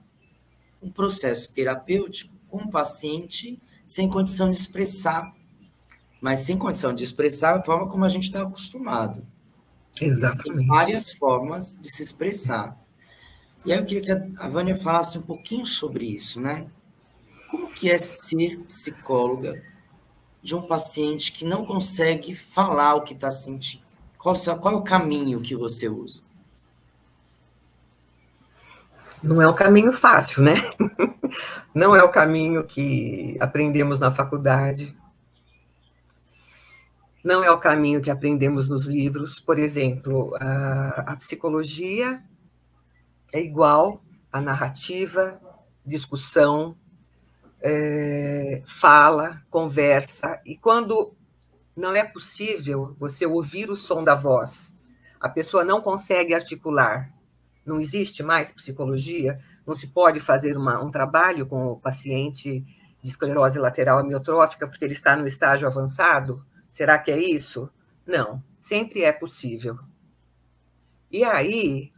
um processo terapêutico com um paciente sem condição de expressar, mas sem condição de expressar a forma como a gente está acostumado. Exatamente. Existem várias formas de se expressar. E aí eu queria que a Vânia falasse um pouquinho sobre isso, né? Como que é ser psicóloga de um paciente que não consegue falar o que está sentindo? Qual é o caminho que você usa? Não é um caminho fácil, né? Não é o caminho que aprendemos na faculdade. Não é o caminho que aprendemos nos livros. Por exemplo, a psicologia é igual à narrativa, discussão, fala, conversa. E quando não é possível você ouvir o som da voz, a pessoa não consegue articular, não existe mais psicologia, não se pode fazer um trabalho com o paciente de esclerose lateral amiotrófica porque ele está no estágio avançado? Será que é isso? Não, sempre é possível. E aí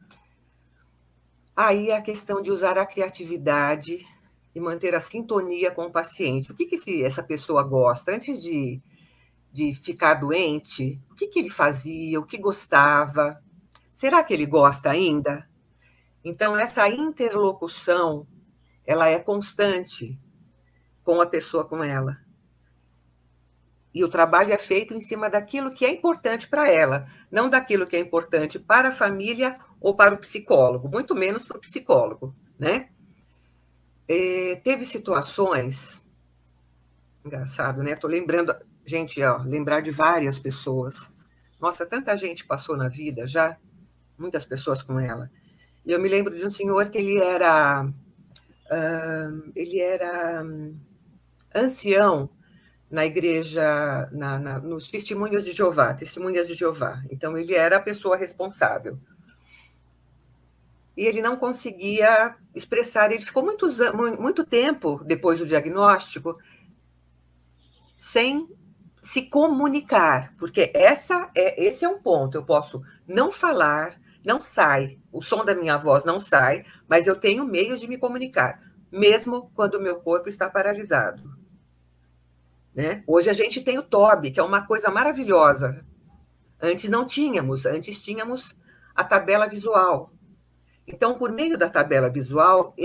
é a questão de usar a criatividade e manter a sintonia com o paciente. O que essa pessoa gosta? Antes de ficar doente, o que ele fazia, o que gostava? Será que ele gosta ainda? Então, essa interlocução, ela é constante com a pessoa, com ela. E o trabalho é feito em cima daquilo que é importante para ela, não daquilo que é importante para a família ou para o psicólogo, muito menos para o psicólogo, né? Teve situações, engraçado, né? Estou lembrando, gente, lembrar de várias pessoas. Nossa, tanta gente passou na vida já, muitas pessoas com ela. E eu me lembro de um senhor que ele era ancião na igreja, nos Testemunhas de Jeová. Então, ele era a pessoa responsável. E ele não conseguia expressar, ele ficou muito tempo depois do diagnóstico sem se comunicar, porque esse é um ponto. Eu posso não falar, não sai, o som da minha voz não sai, mas eu tenho meios de me comunicar. mesmo quando o meu corpo está paralisado. Né? Hoje a gente tem o TOB, que é uma coisa maravilhosa. Antes não tínhamos, antes tínhamos a tabela visual. Então, por meio da tabela visual,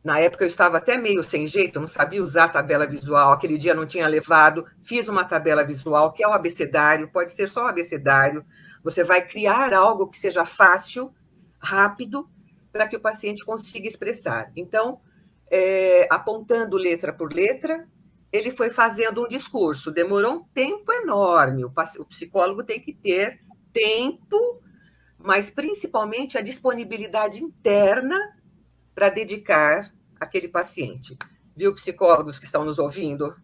na época eu estava até meio sem jeito, não sabia usar a tabela visual, aquele dia não tinha levado, fiz uma tabela visual, que é o abecedário, pode ser só o abecedário. Você vai criar algo que seja fácil, rápido, para que o paciente consiga expressar. Então, apontando letra por letra, ele foi fazendo um discurso. Demorou um tempo enorme. O psicólogo tem que ter tempo, mas principalmente a disponibilidade interna para dedicar aquele paciente. Viu, psicólogos que estão nos ouvindo?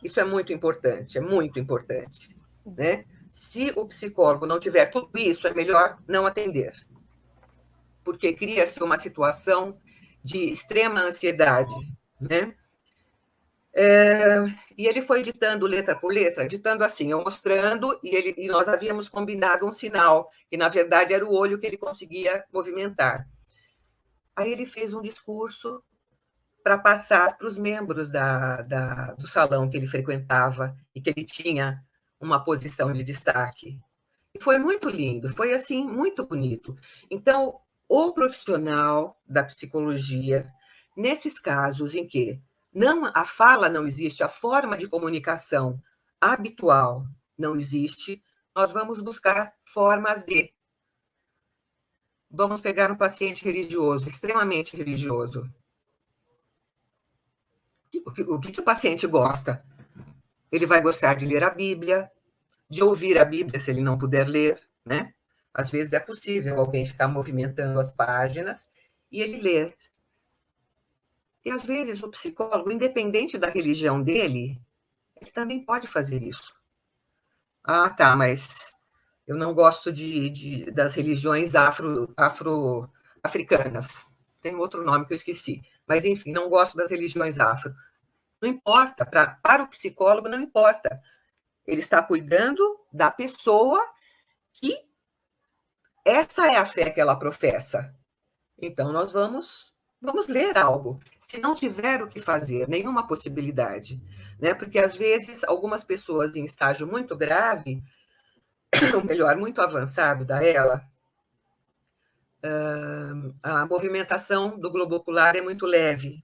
Isso é muito importante, né? Se o psicólogo não tiver tudo isso, é melhor não atender, porque cria-se uma situação de extrema ansiedade, né? E ele foi ditando letra por letra, ditando assim, eu mostrando, e nós havíamos combinado um sinal, que na verdade era o olho que ele conseguia movimentar. Aí ele fez um discurso para passar para os membros do salão que ele frequentava e que ele tinha uma posição de destaque. E foi muito lindo, foi assim, muito bonito. Então, o profissional da psicologia, nesses casos em que a fala não existe, a forma de comunicação habitual não existe, nós vamos buscar formas de. Vamos pegar um paciente religioso, extremamente religioso. O que o paciente gosta? Ele vai gostar de ler a Bíblia, de ouvir a Bíblia, se ele não puder ler, né? Às vezes é possível alguém ficar movimentando as páginas e ele ler. E às vezes o psicólogo, independente da religião dele, ele também pode fazer isso. Ah, tá, mas eu não gosto das religiões afro-africanas. Tem outro nome que eu esqueci. Mas, enfim, não gosto das religiões afro. Não importa, para o psicólogo não importa. Ele está cuidando da pessoa que essa é a fé que ela professa. Então, nós vamos ler algo. Se não tiver o que fazer, nenhuma possibilidade. Né? Porque, às vezes, algumas pessoas em estágio muito grave, ou melhor, muito avançado da ELA, a movimentação do globo ocular é muito leve,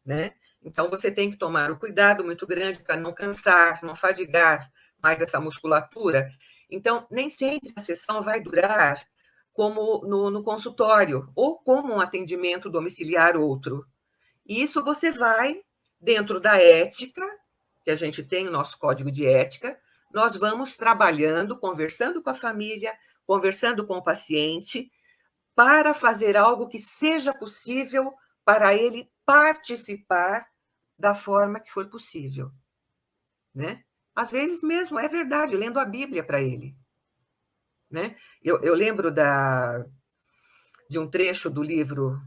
né? Então, você tem que tomar um cuidado muito grande para não cansar, não fadigar mais essa musculatura. Então, nem sempre a sessão vai durar como no consultório, ou como um atendimento domiciliar outro. E isso você vai, dentro da ética, que a gente tem o nosso código de ética, nós vamos trabalhando, conversando com a família, conversando com o paciente, para fazer algo que seja possível para ele participar da forma que for possível. Né? Às vezes mesmo, é verdade, lendo a Bíblia para ele. Né? Eu lembro de um trecho do livro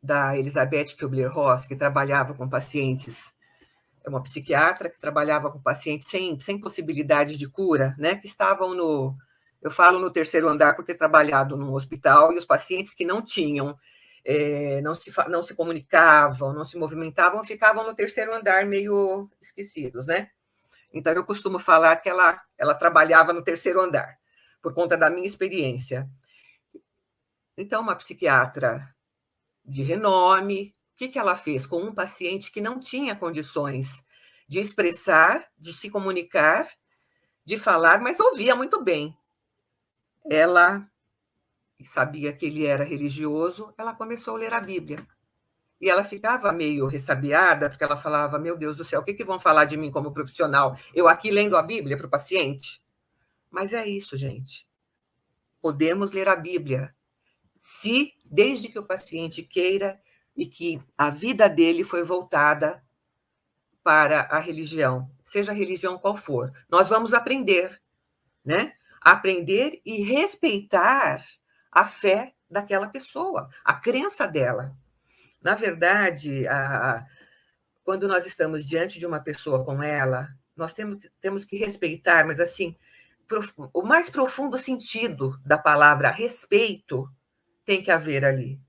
da Elizabeth Kubler-Ross, que trabalhava com pacientes, é uma psiquiatra que trabalhava com pacientes sem possibilidades de cura, né? Que estavam eu falo no terceiro andar por ter trabalhado num hospital, e os pacientes que não tinham, não se comunicavam, não se movimentavam, ficavam no terceiro andar meio esquecidos, né? Então, eu costumo falar que ela trabalhava no terceiro andar, por conta da minha experiência. Então, uma psiquiatra de renome, o que ela fez com um paciente que não tinha condições de expressar, de se comunicar, de falar, mas ouvia muito bem. Ela sabia que ele era religioso, ela começou a ler a Bíblia. E ela ficava meio ressabiada, porque ela falava, meu Deus do céu, o que vão falar de mim como profissional? Eu aqui lendo a Bíblia para o paciente? Mas é isso, gente. Podemos ler a Bíblia, desde que o paciente queira e que a vida dele foi voltada para a religião, seja a religião qual for. Nós vamos aprender, né? Aprender e respeitar a fé daquela pessoa, a crença dela. Na verdade, quando nós estamos diante de uma pessoa como ela, nós temos que respeitar, mas assim, o mais profundo sentido da palavra respeito tem que haver ali.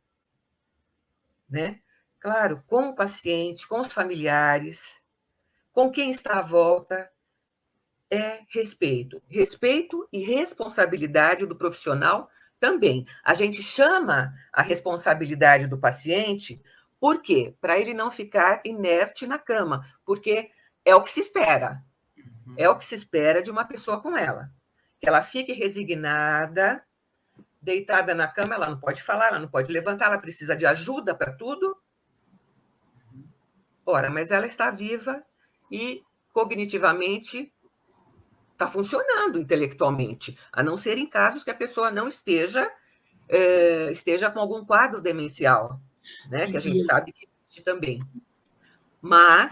né? Claro, com o paciente, com os familiares, com quem está à volta, é respeito. Respeito e responsabilidade do profissional também. A gente chama a responsabilidade do paciente, por quê? Para ele não ficar inerte na cama, porque é o que se espera. É o que se espera de uma pessoa com ela. Que ela fique resignada, deitada na cama, ela não pode falar, ela não pode levantar, ela precisa de ajuda para tudo. Ora, mas ela está viva e cognitivamente está funcionando intelectualmente, a não ser em casos que a pessoa não esteja com algum quadro demencial, né? Que a gente sabe que existe também. Mas,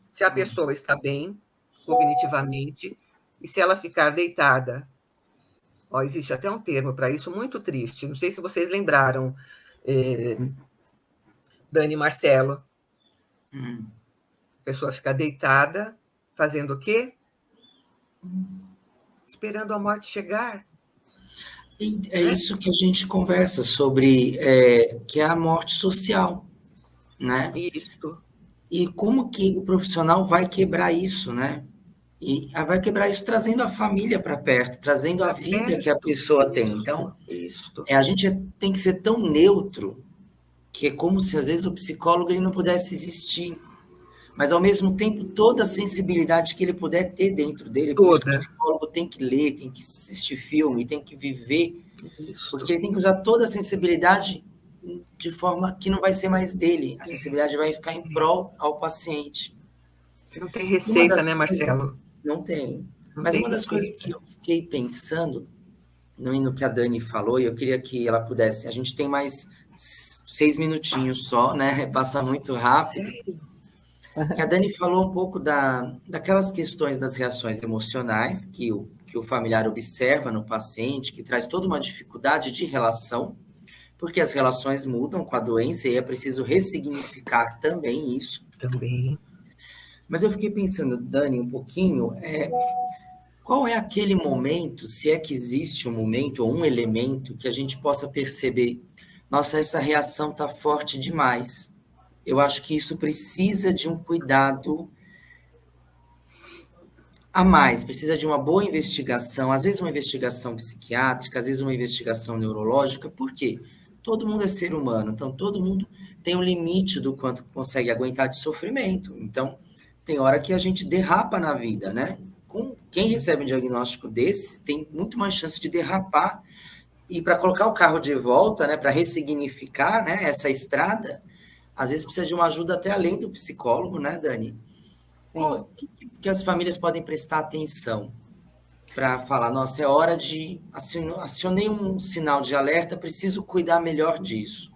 se a pessoa está bem cognitivamente, e se ela ficar deitada, existe até um termo para isso muito triste, não sei se vocês lembraram, Dani e Marcelo. A pessoa fica deitada, fazendo o quê? Esperando a morte chegar. É isso que a gente conversa sobre, que é a morte social, né? Isso. E como que o profissional vai quebrar isso, né? E vai quebrar isso trazendo a família para perto, trazendo a vida que a pessoa tem. Então, a gente tem que ser tão neutro que é como se, às vezes, o psicólogo ele não pudesse existir. Mas, ao mesmo tempo, toda a sensibilidade que ele puder ter dentro dele, por isso que o psicólogo tem que ler, tem que assistir filme, tem que viver, porque ele tem que usar toda a sensibilidade de forma que não vai ser mais dele. A sensibilidade vai ficar em prol ao paciente. Você não tem receita, né, Marcelo? Não tem. Mas uma das coisas que eu fiquei pensando, no que a Dani falou, e eu queria que ela pudesse... A gente tem mais 6 minutinhos só, né? Passa muito rápido. Que a Dani falou um pouco daquelas questões das reações emocionais que o familiar observa no paciente, que traz toda uma dificuldade de relação, porque as relações mudam com a doença e é preciso ressignificar também isso. Também. Mas eu fiquei pensando, Dani, um pouquinho, qual é aquele momento, se é que existe um momento ou um elemento que a gente possa perceber, nossa, essa reação está forte demais. Eu acho que isso precisa de um cuidado a mais, precisa de uma boa investigação, às vezes uma investigação psiquiátrica, às vezes uma investigação neurológica. Por quê? Todo mundo é ser humano, então todo mundo tem um limite do quanto consegue aguentar de sofrimento. Então, tem hora que a gente derrapa na vida, né? Quem recebe um diagnóstico desse tem muito mais chance de derrapar. E para colocar o carro de volta, né, para ressignificar, né, essa estrada, às vezes precisa de uma ajuda até além do psicólogo, né, Dani? O que as famílias podem prestar atenção para falar, nossa, é hora de... Acionei um sinal de alerta, preciso cuidar melhor disso.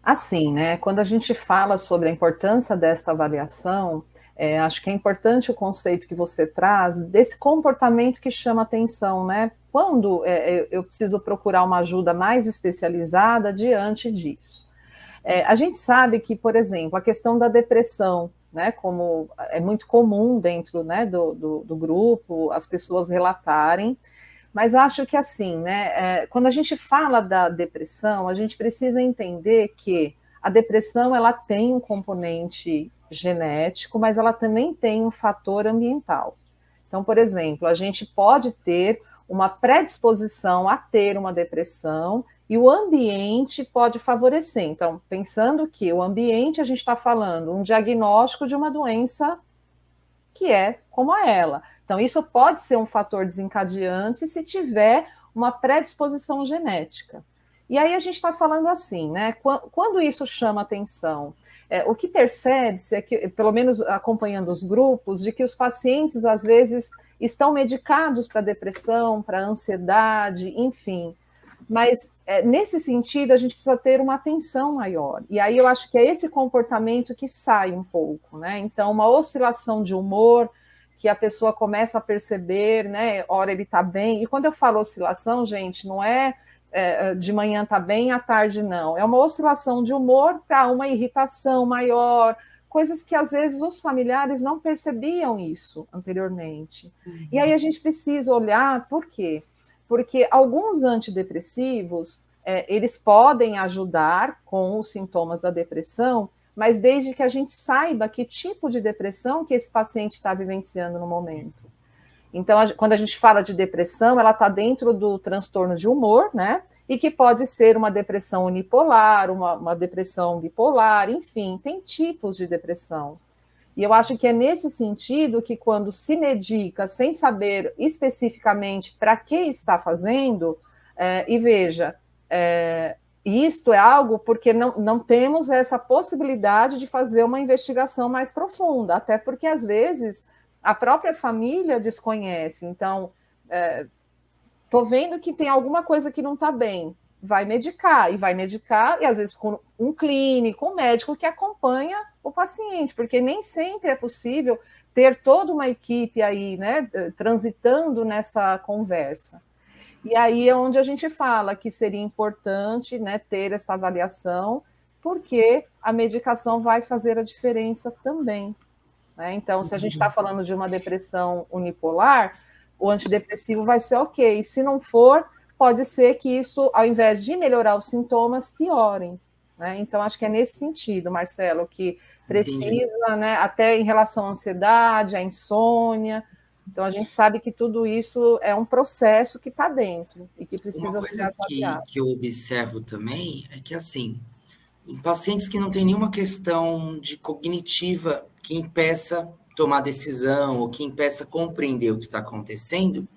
Assim, né, quando a gente fala sobre a importância desta avaliação, acho que é importante o conceito que você traz desse comportamento que chama atenção, né? Quando eu preciso procurar uma ajuda mais especializada diante disso. A gente sabe que, por exemplo, a questão da depressão, né, como é muito comum dentro, né, do grupo, as pessoas relatarem, mas acho que assim, né, quando a gente fala da depressão, a gente precisa entender que a depressão ela tem um componente genético, mas ela também tem um fator ambiental. Então, por exemplo, a gente pode ter uma predisposição a ter uma depressão e o ambiente pode favorecer. Então, pensando que o ambiente, a gente está falando um diagnóstico de uma doença que é como a ela. Então, isso pode ser um fator desencadeante se tiver uma predisposição genética. E aí a gente está falando assim, né? Quando isso chama atenção, o que percebe-se é que, pelo menos acompanhando os grupos, de que os pacientes, às vezes, estão medicados para depressão, para ansiedade, enfim. Mas, nesse sentido, a gente precisa ter uma atenção maior. E aí eu acho que é esse comportamento que sai um pouco, né? Então, uma oscilação de humor, que a pessoa começa a perceber, né? Ora ele está bem. E quando eu falo oscilação, gente, não é de manhã está bem, à tarde não. É uma oscilação de humor para uma irritação maior, coisas que às vezes os familiares não percebiam isso anteriormente. E aí a gente precisa olhar por quê? Porque alguns antidepressivos eles podem ajudar com os sintomas da depressão, mas desde que a gente saiba que tipo de depressão que esse paciente está vivenciando no momento. Então, quando a gente fala de depressão, ela está dentro do transtorno de humor, né? E que pode ser uma depressão unipolar, uma depressão bipolar, enfim, tem tipos de depressão. E eu acho que é nesse sentido que quando se medica sem saber especificamente para que está fazendo, e veja, isto é algo porque não temos essa possibilidade de fazer uma investigação mais profunda, até porque às vezes a própria família desconhece. Então, estou vendo que tem alguma coisa que não está bem, vai medicar, e às vezes com um clínico, um médico que acompanha o paciente, porque nem sempre é possível ter toda uma equipe aí, né, transitando nessa conversa. E aí é onde a gente fala que seria importante, né, ter essa avaliação, porque a medicação vai fazer a diferença também. Então, se a gente está falando de uma depressão unipolar, o antidepressivo vai ser ok. Se não for, pode ser que isso, ao invés de melhorar os sintomas, piorem. Então, acho que é nesse sentido, Marcelo, que precisa, né, até em relação à ansiedade, à insônia. Então, a gente sabe que tudo isso é um processo que está dentro e que precisa ser avaliado. Que eu observo também é que, assim, em pacientes que não têm nenhuma questão de cognitiva que impeça tomar decisão ou que impeça compreender o que está acontecendo,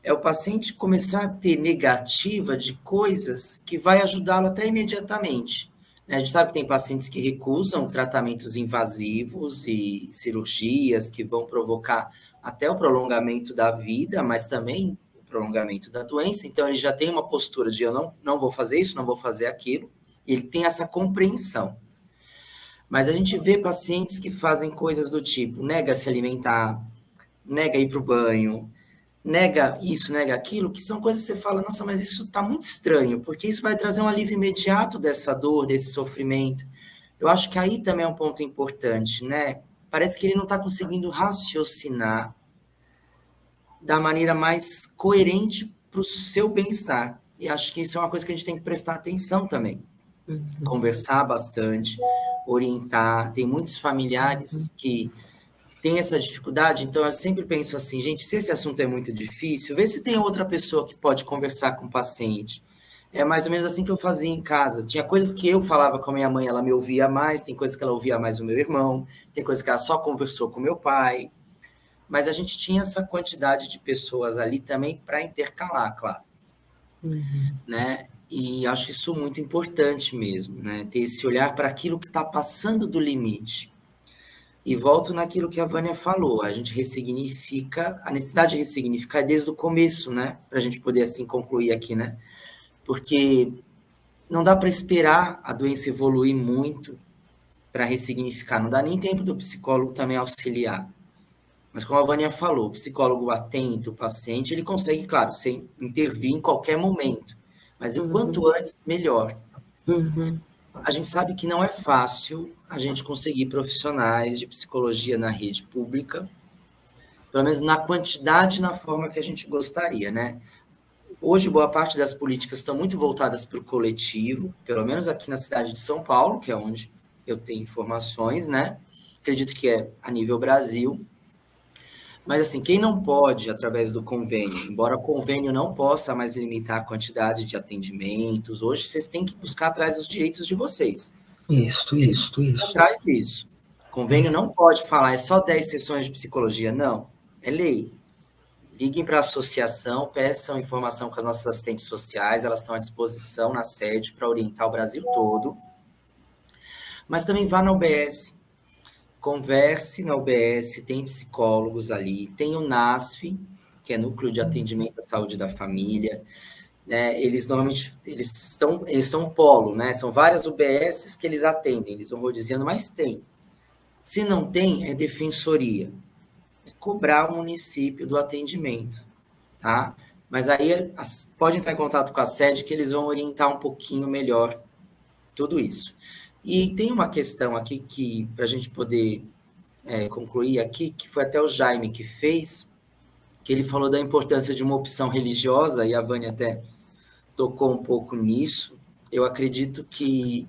é o paciente começar a ter negativa de coisas que vai ajudá-lo até imediatamente. A gente sabe que tem pacientes que recusam tratamentos invasivos e cirurgias que vão provocar até o prolongamento da vida, mas também o prolongamento da doença. Então, ele já tem uma postura de eu não vou fazer isso, não vou fazer aquilo. Ele tem essa compreensão. Mas a gente vê pacientes que fazem coisas do tipo, nega se alimentar, nega ir para o banho, nega isso, nega aquilo, que são coisas que você fala, nossa, mas isso está muito estranho, porque isso vai trazer um alívio imediato dessa dor, desse sofrimento. Eu acho que aí também é um ponto importante, né? Parece que ele não está conseguindo raciocinar da maneira mais coerente para o seu bem-estar. E acho que isso é uma coisa que a gente tem que prestar atenção também. Conversar bastante, orientar. Tem muitos familiares que têm essa dificuldade, então eu sempre penso assim, gente, se esse assunto é muito difícil, vê se tem outra pessoa que pode conversar com o paciente. É mais ou menos assim que eu fazia em casa. Tinha coisas que eu falava com a minha mãe, ela me ouvia mais, tem coisas que ela ouvia mais o meu irmão, tem coisas que ela só conversou com meu pai. Mas a gente tinha essa quantidade de pessoas ali também para intercalar, claro. Né? E acho isso muito importante mesmo, né? Ter esse olhar para aquilo que está passando do limite. E volto naquilo que a Vânia falou, a gente ressignifica, a necessidade de ressignificar é desde o começo, né? Para a gente poder assim concluir aqui, né? Porque não dá para esperar a doença evoluir muito para ressignificar, não dá nem tempo do psicólogo também auxiliar. Mas como a Vânia falou, o psicólogo atento, o paciente, ele consegue, claro, sem intervir em qualquer momento. Mas o quanto antes, melhor. A gente sabe que não é fácil a gente conseguir profissionais de psicologia na rede pública, pelo menos na quantidade e na forma que a gente gostaria, né? Hoje, boa parte das políticas estão muito voltadas para o coletivo, pelo menos aqui na cidade de São Paulo, que é onde eu tenho informações, né? Acredito que é a nível Brasil. Mas, assim, quem não pode, através do convênio, embora o convênio não possa mais limitar a quantidade de atendimentos, hoje vocês têm que buscar atrás dos direitos de vocês. Isso. Atrás disso. O convênio não pode falar, é só 10 sessões de psicologia. Não, é lei. Liguem para a associação, peçam informação com as nossas assistentes sociais, elas estão à disposição na sede para orientar o Brasil todo. Mas também vá na UBS. Converse na UBS, tem psicólogos ali, tem o NASF, que é Núcleo de Atendimento à Saúde da Família, né? Eles normalmente são um polo, né? São várias UBSs que eles atendem, eles vão rodizando, mas tem. Se não tem, é defensoria. É cobrar o município do atendimento, tá? Mas aí pode entrar em contato com a sede que eles vão orientar um pouquinho melhor tudo isso. E tem uma questão aqui que, para a gente poder concluir aqui, que foi até o Jaime que fez, que ele falou da importância de uma opção religiosa, e a Vânia até tocou um pouco nisso. Eu acredito que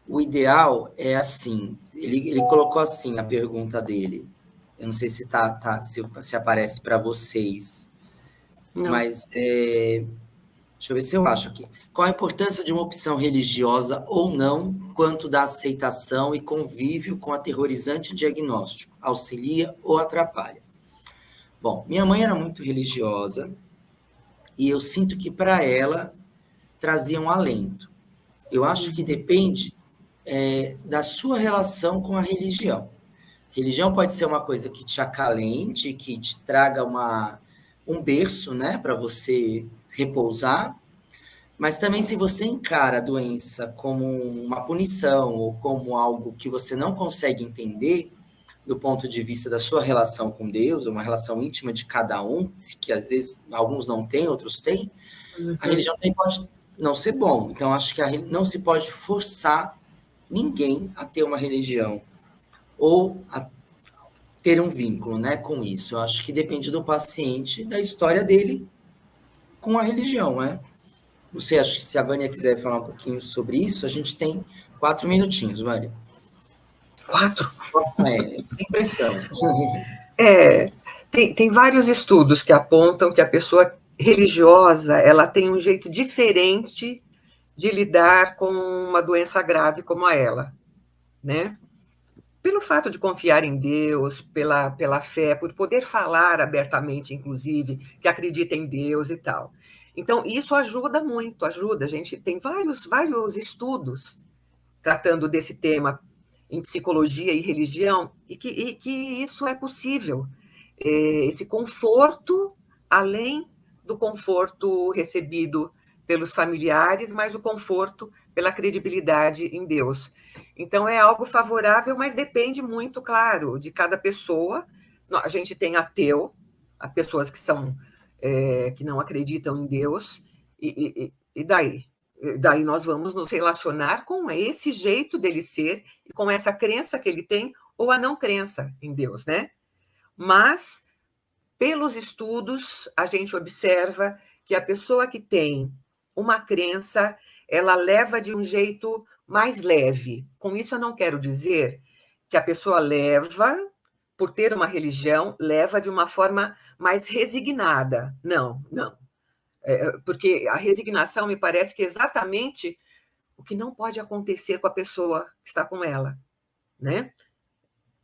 o ideal é assim, ele colocou assim a pergunta dele. Eu não sei se se aparece para vocês, Não. mas deixa eu ver se eu acho aqui. Qual a importância de uma opção religiosa ou não quanto da aceitação e convívio com aterrorizante diagnóstico? Auxilia ou atrapalha? Bom, minha mãe era muito religiosa e eu sinto que para ela trazia um alento. Eu acho que depende da sua relação com a religião. Religião pode ser uma coisa que te acalente, que te traga um berço, né, para você repousar, mas também se você encara a doença como uma punição ou como algo que você não consegue entender do ponto de vista da sua relação com Deus, uma relação íntima de cada um, que às vezes alguns não têm, outros têm, a religião também pode não ser bom. Então, acho que não se pode forçar ninguém a ter uma religião ou a ter um vínculo, né, com isso. Eu acho que depende do paciente, da história dele com a religião, né? Não sei, acho que se a Vânia quiser falar um pouquinho sobre isso, a gente tem 4 minutinhos, Vânia. 4? Sem pressão. Tem vários estudos que apontam que a pessoa religiosa ela tem um jeito diferente de lidar com uma doença grave como a ela, né? Pelo fato de confiar em Deus, pela fé, por poder falar abertamente, inclusive, que acredita em Deus e tal. Então, isso ajuda muito, ajuda. A gente tem vários estudos tratando desse tema em psicologia e religião, e que isso é possível. Esse conforto, além do conforto recebido pelos familiares, mas o conforto pela credibilidade em Deus. Então, é algo favorável, mas depende muito, claro, de cada pessoa. A gente tem ateu, há pessoas que não acreditam em Deus, e daí? Daí nós vamos nos relacionar com esse jeito dele ser, e com essa crença que ele tem, ou a não crença em Deus, né? Mas, pelos estudos, a gente observa que a pessoa que tem uma crença, ela leva de um jeito mais leve. Com isso, eu não quero dizer que a pessoa leva, por ter uma religião, leva de uma forma mais resignada. Não. Porque a resignação me parece que é exatamente o que não pode acontecer com a pessoa que está com ela, né?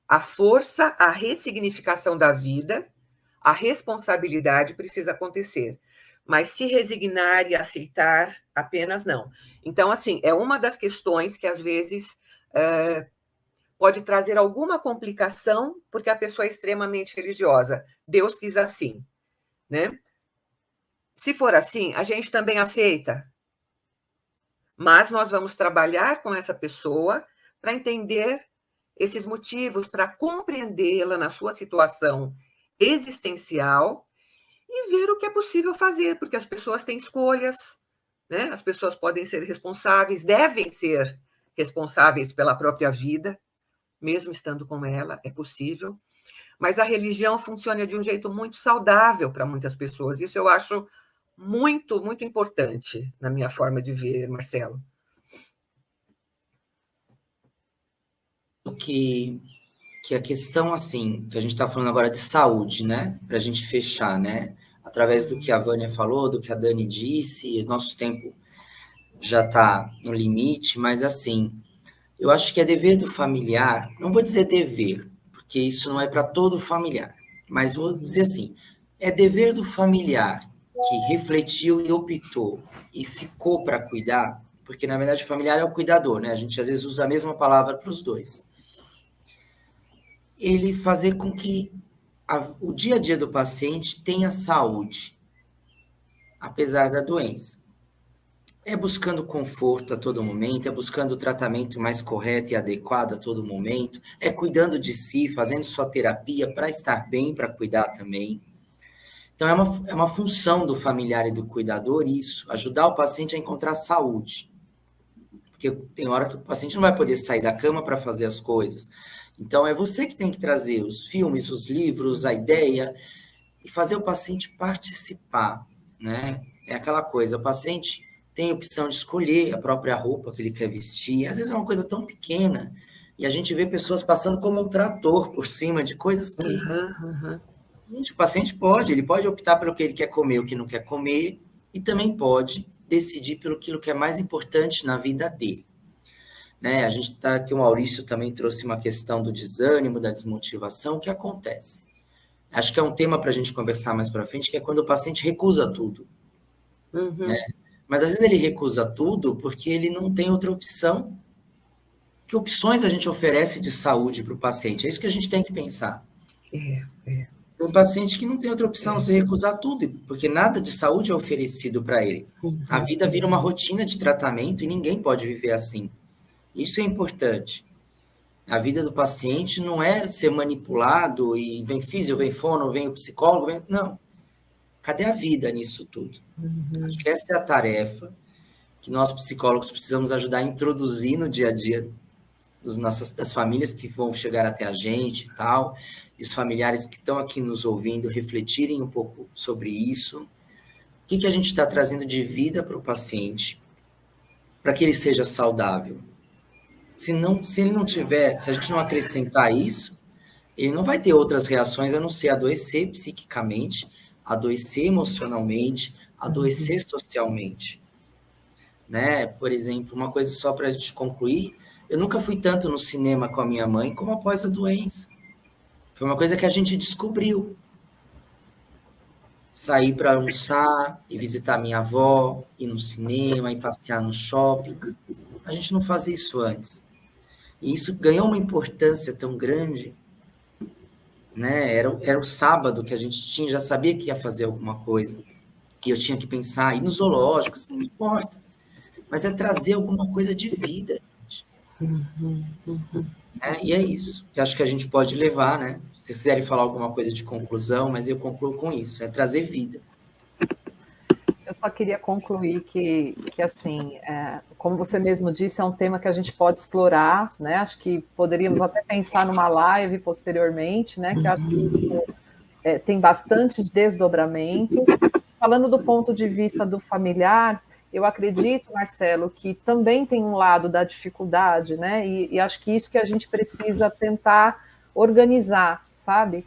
A força, a ressignificação da vida, a responsabilidade precisa acontecer. Mas se resignar e aceitar, apenas não. Então, assim, é uma das questões que, às vezes, pode trazer alguma complicação, porque a pessoa é extremamente religiosa. Deus quis assim, né? Se for assim, a gente também aceita. Mas nós vamos trabalhar com essa pessoa para entender esses motivos, para compreendê-la na sua situação existencial e ver o que é possível fazer, porque as pessoas têm escolhas, né? As pessoas podem ser responsáveis, devem ser responsáveis pela própria vida, mesmo estando com ela, é possível. Mas a religião funciona de um jeito muito saudável para muitas pessoas. Isso eu acho muito, muito importante na minha forma de ver, Marcelo. Que a questão, assim, que a gente está falando agora de saúde, né? Para a gente fechar, né? Através do que a Vânia falou, do que a Dani disse, nosso tempo já está no limite, mas, assim, eu acho que é dever do familiar, não vou dizer dever, porque isso não é para todo familiar, mas vou dizer assim, é dever do familiar que refletiu e optou e ficou para cuidar, porque, na verdade, o familiar é o cuidador, né? A gente, às vezes, usa a mesma palavra para os dois. Ele fazer com que o dia a dia do paciente tenha saúde, apesar da doença. É buscando conforto a todo momento, é buscando o tratamento mais correto e adequado a todo momento, é cuidando de si, fazendo sua terapia para estar bem, para cuidar também. Então, é uma função do familiar e do cuidador isso, ajudar o paciente a encontrar saúde. Porque tem hora que o paciente não vai poder sair da cama para fazer as coisas. Então, é você que tem que trazer os filmes, os livros, a ideia, e fazer o paciente participar, né? é aquela coisa, o paciente tem a opção de escolher a própria roupa que ele quer vestir, às vezes é uma coisa tão pequena, e a gente vê pessoas passando como um trator por cima de coisas que... Gente, o paciente ele pode optar pelo que ele quer comer, o que não quer comer, e também pode decidir pelo aquilo que é mais importante na vida dele. Né? A gente está aqui, o Maurício também trouxe uma questão do desânimo, da desmotivação, o que acontece? Acho que é um tema para a gente conversar mais para frente, que é quando o paciente recusa tudo. Né? Mas às vezes ele recusa tudo porque ele não tem outra opção. Que opções a gente oferece de saúde para o paciente? É isso que a gente tem que pensar. Um paciente que não tem outra opção, você recusar tudo, porque nada de saúde é oferecido para ele. A vida vira uma rotina de tratamento e ninguém pode viver assim. Isso é importante. A vida do paciente não é ser manipulado e vem físio, vem fono, vem o psicólogo, não. Cadê a vida nisso tudo? Acho que essa é a tarefa que nós psicólogos precisamos ajudar a introduzir no dia a dia das famílias que vão chegar até a gente e tal, e os familiares que estão aqui nos ouvindo refletirem um pouco sobre isso. O que a gente está trazendo de vida para o paciente para que ele seja saudável? Se ele não tiver, se a gente não acrescentar isso, ele não vai ter outras reações a não ser adoecer psiquicamente, adoecer emocionalmente, adoecer socialmente. Né? Por exemplo, uma coisa só para a gente concluir, eu nunca fui tanto no cinema com a minha mãe como após a doença. Foi uma coisa que a gente descobriu. Sair para almoçar e visitar minha avó, ir no cinema, ir passear no shopping. A gente não fazia isso antes. E isso ganhou uma importância tão grande, né? Era o sábado que a gente já sabia que ia fazer alguma coisa, que eu tinha que pensar, ir no zoológico, não importa, mas é trazer alguma coisa de vida, gente. E é isso que acho que a gente pode levar, né? Se vocês quiserem falar alguma coisa de conclusão, mas eu concluo com isso, é trazer vida. Eu só queria concluir que assim, como você mesmo disse, é um tema que a gente pode explorar, né? Acho que poderíamos até pensar numa live posteriormente, né? Que acho que isso tem bastantes desdobramentos. Falando do ponto de vista do familiar, eu acredito, Marcelo, que também tem um lado da dificuldade, né? E acho que isso que a gente precisa tentar organizar, sabe?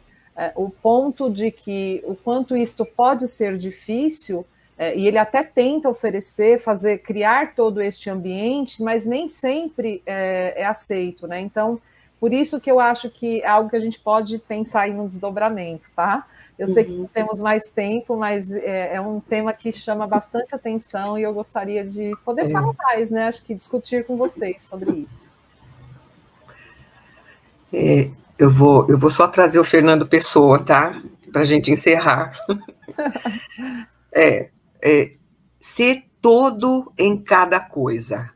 O ponto de que o quanto isto pode ser difícil. E ele até tenta oferecer, criar todo este ambiente, mas nem sempre é aceito, né? Então, por isso que eu acho que é algo que a gente pode pensar em um desdobramento, tá? Eu sei que não temos mais tempo, mas é um tema que chama bastante atenção e eu gostaria de poder falar mais, né? Acho que discutir com vocês sobre isso. Eu vou só trazer o Fernando Pessoa, tá? Para a gente encerrar. Ser todo em cada coisa.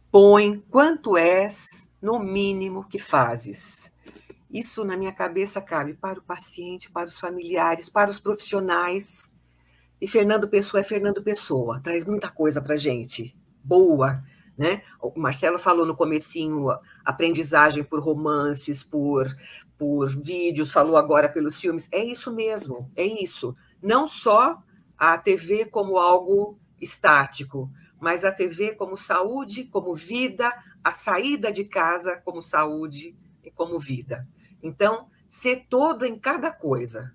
Põe quanto és no mínimo que fazes. Isso na minha cabeça cabe para o paciente, para os familiares, para os profissionais. E Fernando Pessoa é Fernando Pessoa, traz muita coisa para a gente, boa, né? O Marcelo falou no comecinho, aprendizagem por romances, por vídeos, falou agora pelos filmes. É isso mesmo, é isso. Não só a TV como algo estático, mas a TV como saúde, como vida, a saída de casa como saúde e como vida. Então, ser todo em cada coisa.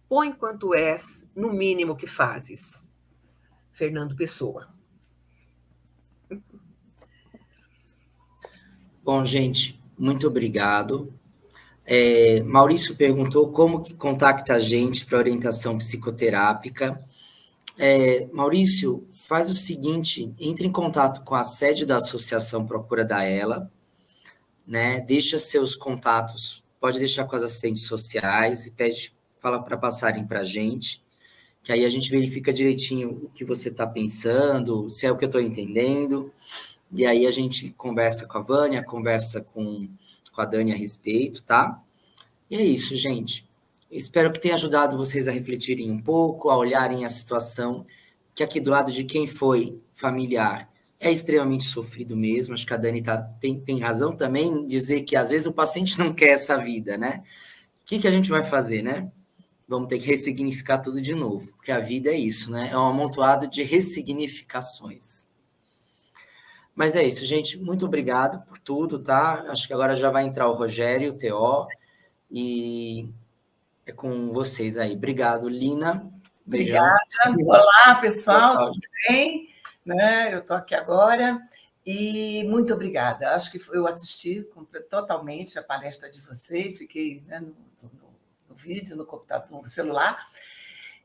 Põe quanto és no mínimo que fazes. Fernando Pessoa. Bom, gente, muito obrigado. Maurício perguntou como que contacta a gente para orientação psicoterápica. Maurício, faz o seguinte, entre em contato com a sede da Associação Procura da Ela, né? Deixa seus contatos, pode deixar com as assistentes sociais e fala para passarem para a gente, que aí a gente verifica direitinho o que você está pensando, se é o que eu estou entendendo, e aí a gente conversa com a Vânia, conversa com a Dani a respeito, tá? E é isso, gente. Espero que tenha ajudado vocês a refletirem um pouco, a olharem a situação, que aqui do lado de quem foi familiar é extremamente sofrido mesmo. Acho que a Dani tem razão também em dizer que às vezes o paciente não quer essa vida, né? O que a gente vai fazer, né? vamos ter que ressignificar tudo de novo, porque a vida é isso, né? É um amontoado de ressignificações. Mas é isso, gente. Muito obrigado por tudo, tá? Acho que agora já vai entrar o Rogério, o Teó, e é com vocês aí. Obrigado, Lina. Beijão. Obrigada. Olá, pessoal, Tchau, tchau. tudo bem? Né? Eu estou aqui agora e muito obrigada. Acho que eu assisti totalmente a palestra de vocês, fiquei, né, no vídeo, no computador, no celular,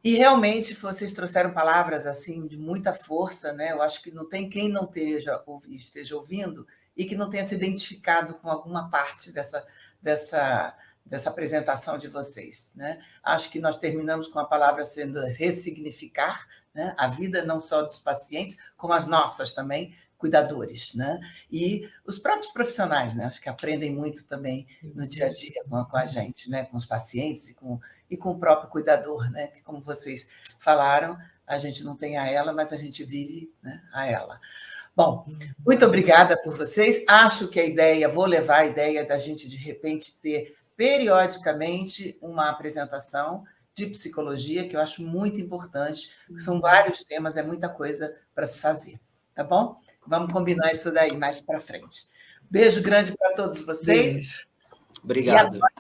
e realmente vocês trouxeram palavras assim de muita força, né? Eu acho que não tem quem não esteja ouvindo e que não tenha se identificado com alguma parte dessa apresentação de vocês, né? Acho que nós terminamos com a palavra sendo ressignificar, né? A vida não só dos pacientes, como as nossas também, cuidadores, né? E os próprios profissionais, né? Acho que aprendem muito também no dia a dia com a gente, né? Com os pacientes e com o próprio cuidador, né? Que, como vocês falaram, a gente não tem a ela, mas a gente vive, né, a ela. Bom, muito obrigada por vocês. Acho que vou levar a ideia da gente, de repente, ter periodicamente uma apresentação de psicologia, que eu acho muito importante, porque são vários temas, é muita coisa para se fazer, tá bom? Vamos combinar isso daí mais para frente. Beijo grande para todos vocês. Beijo. Obrigado. E agora,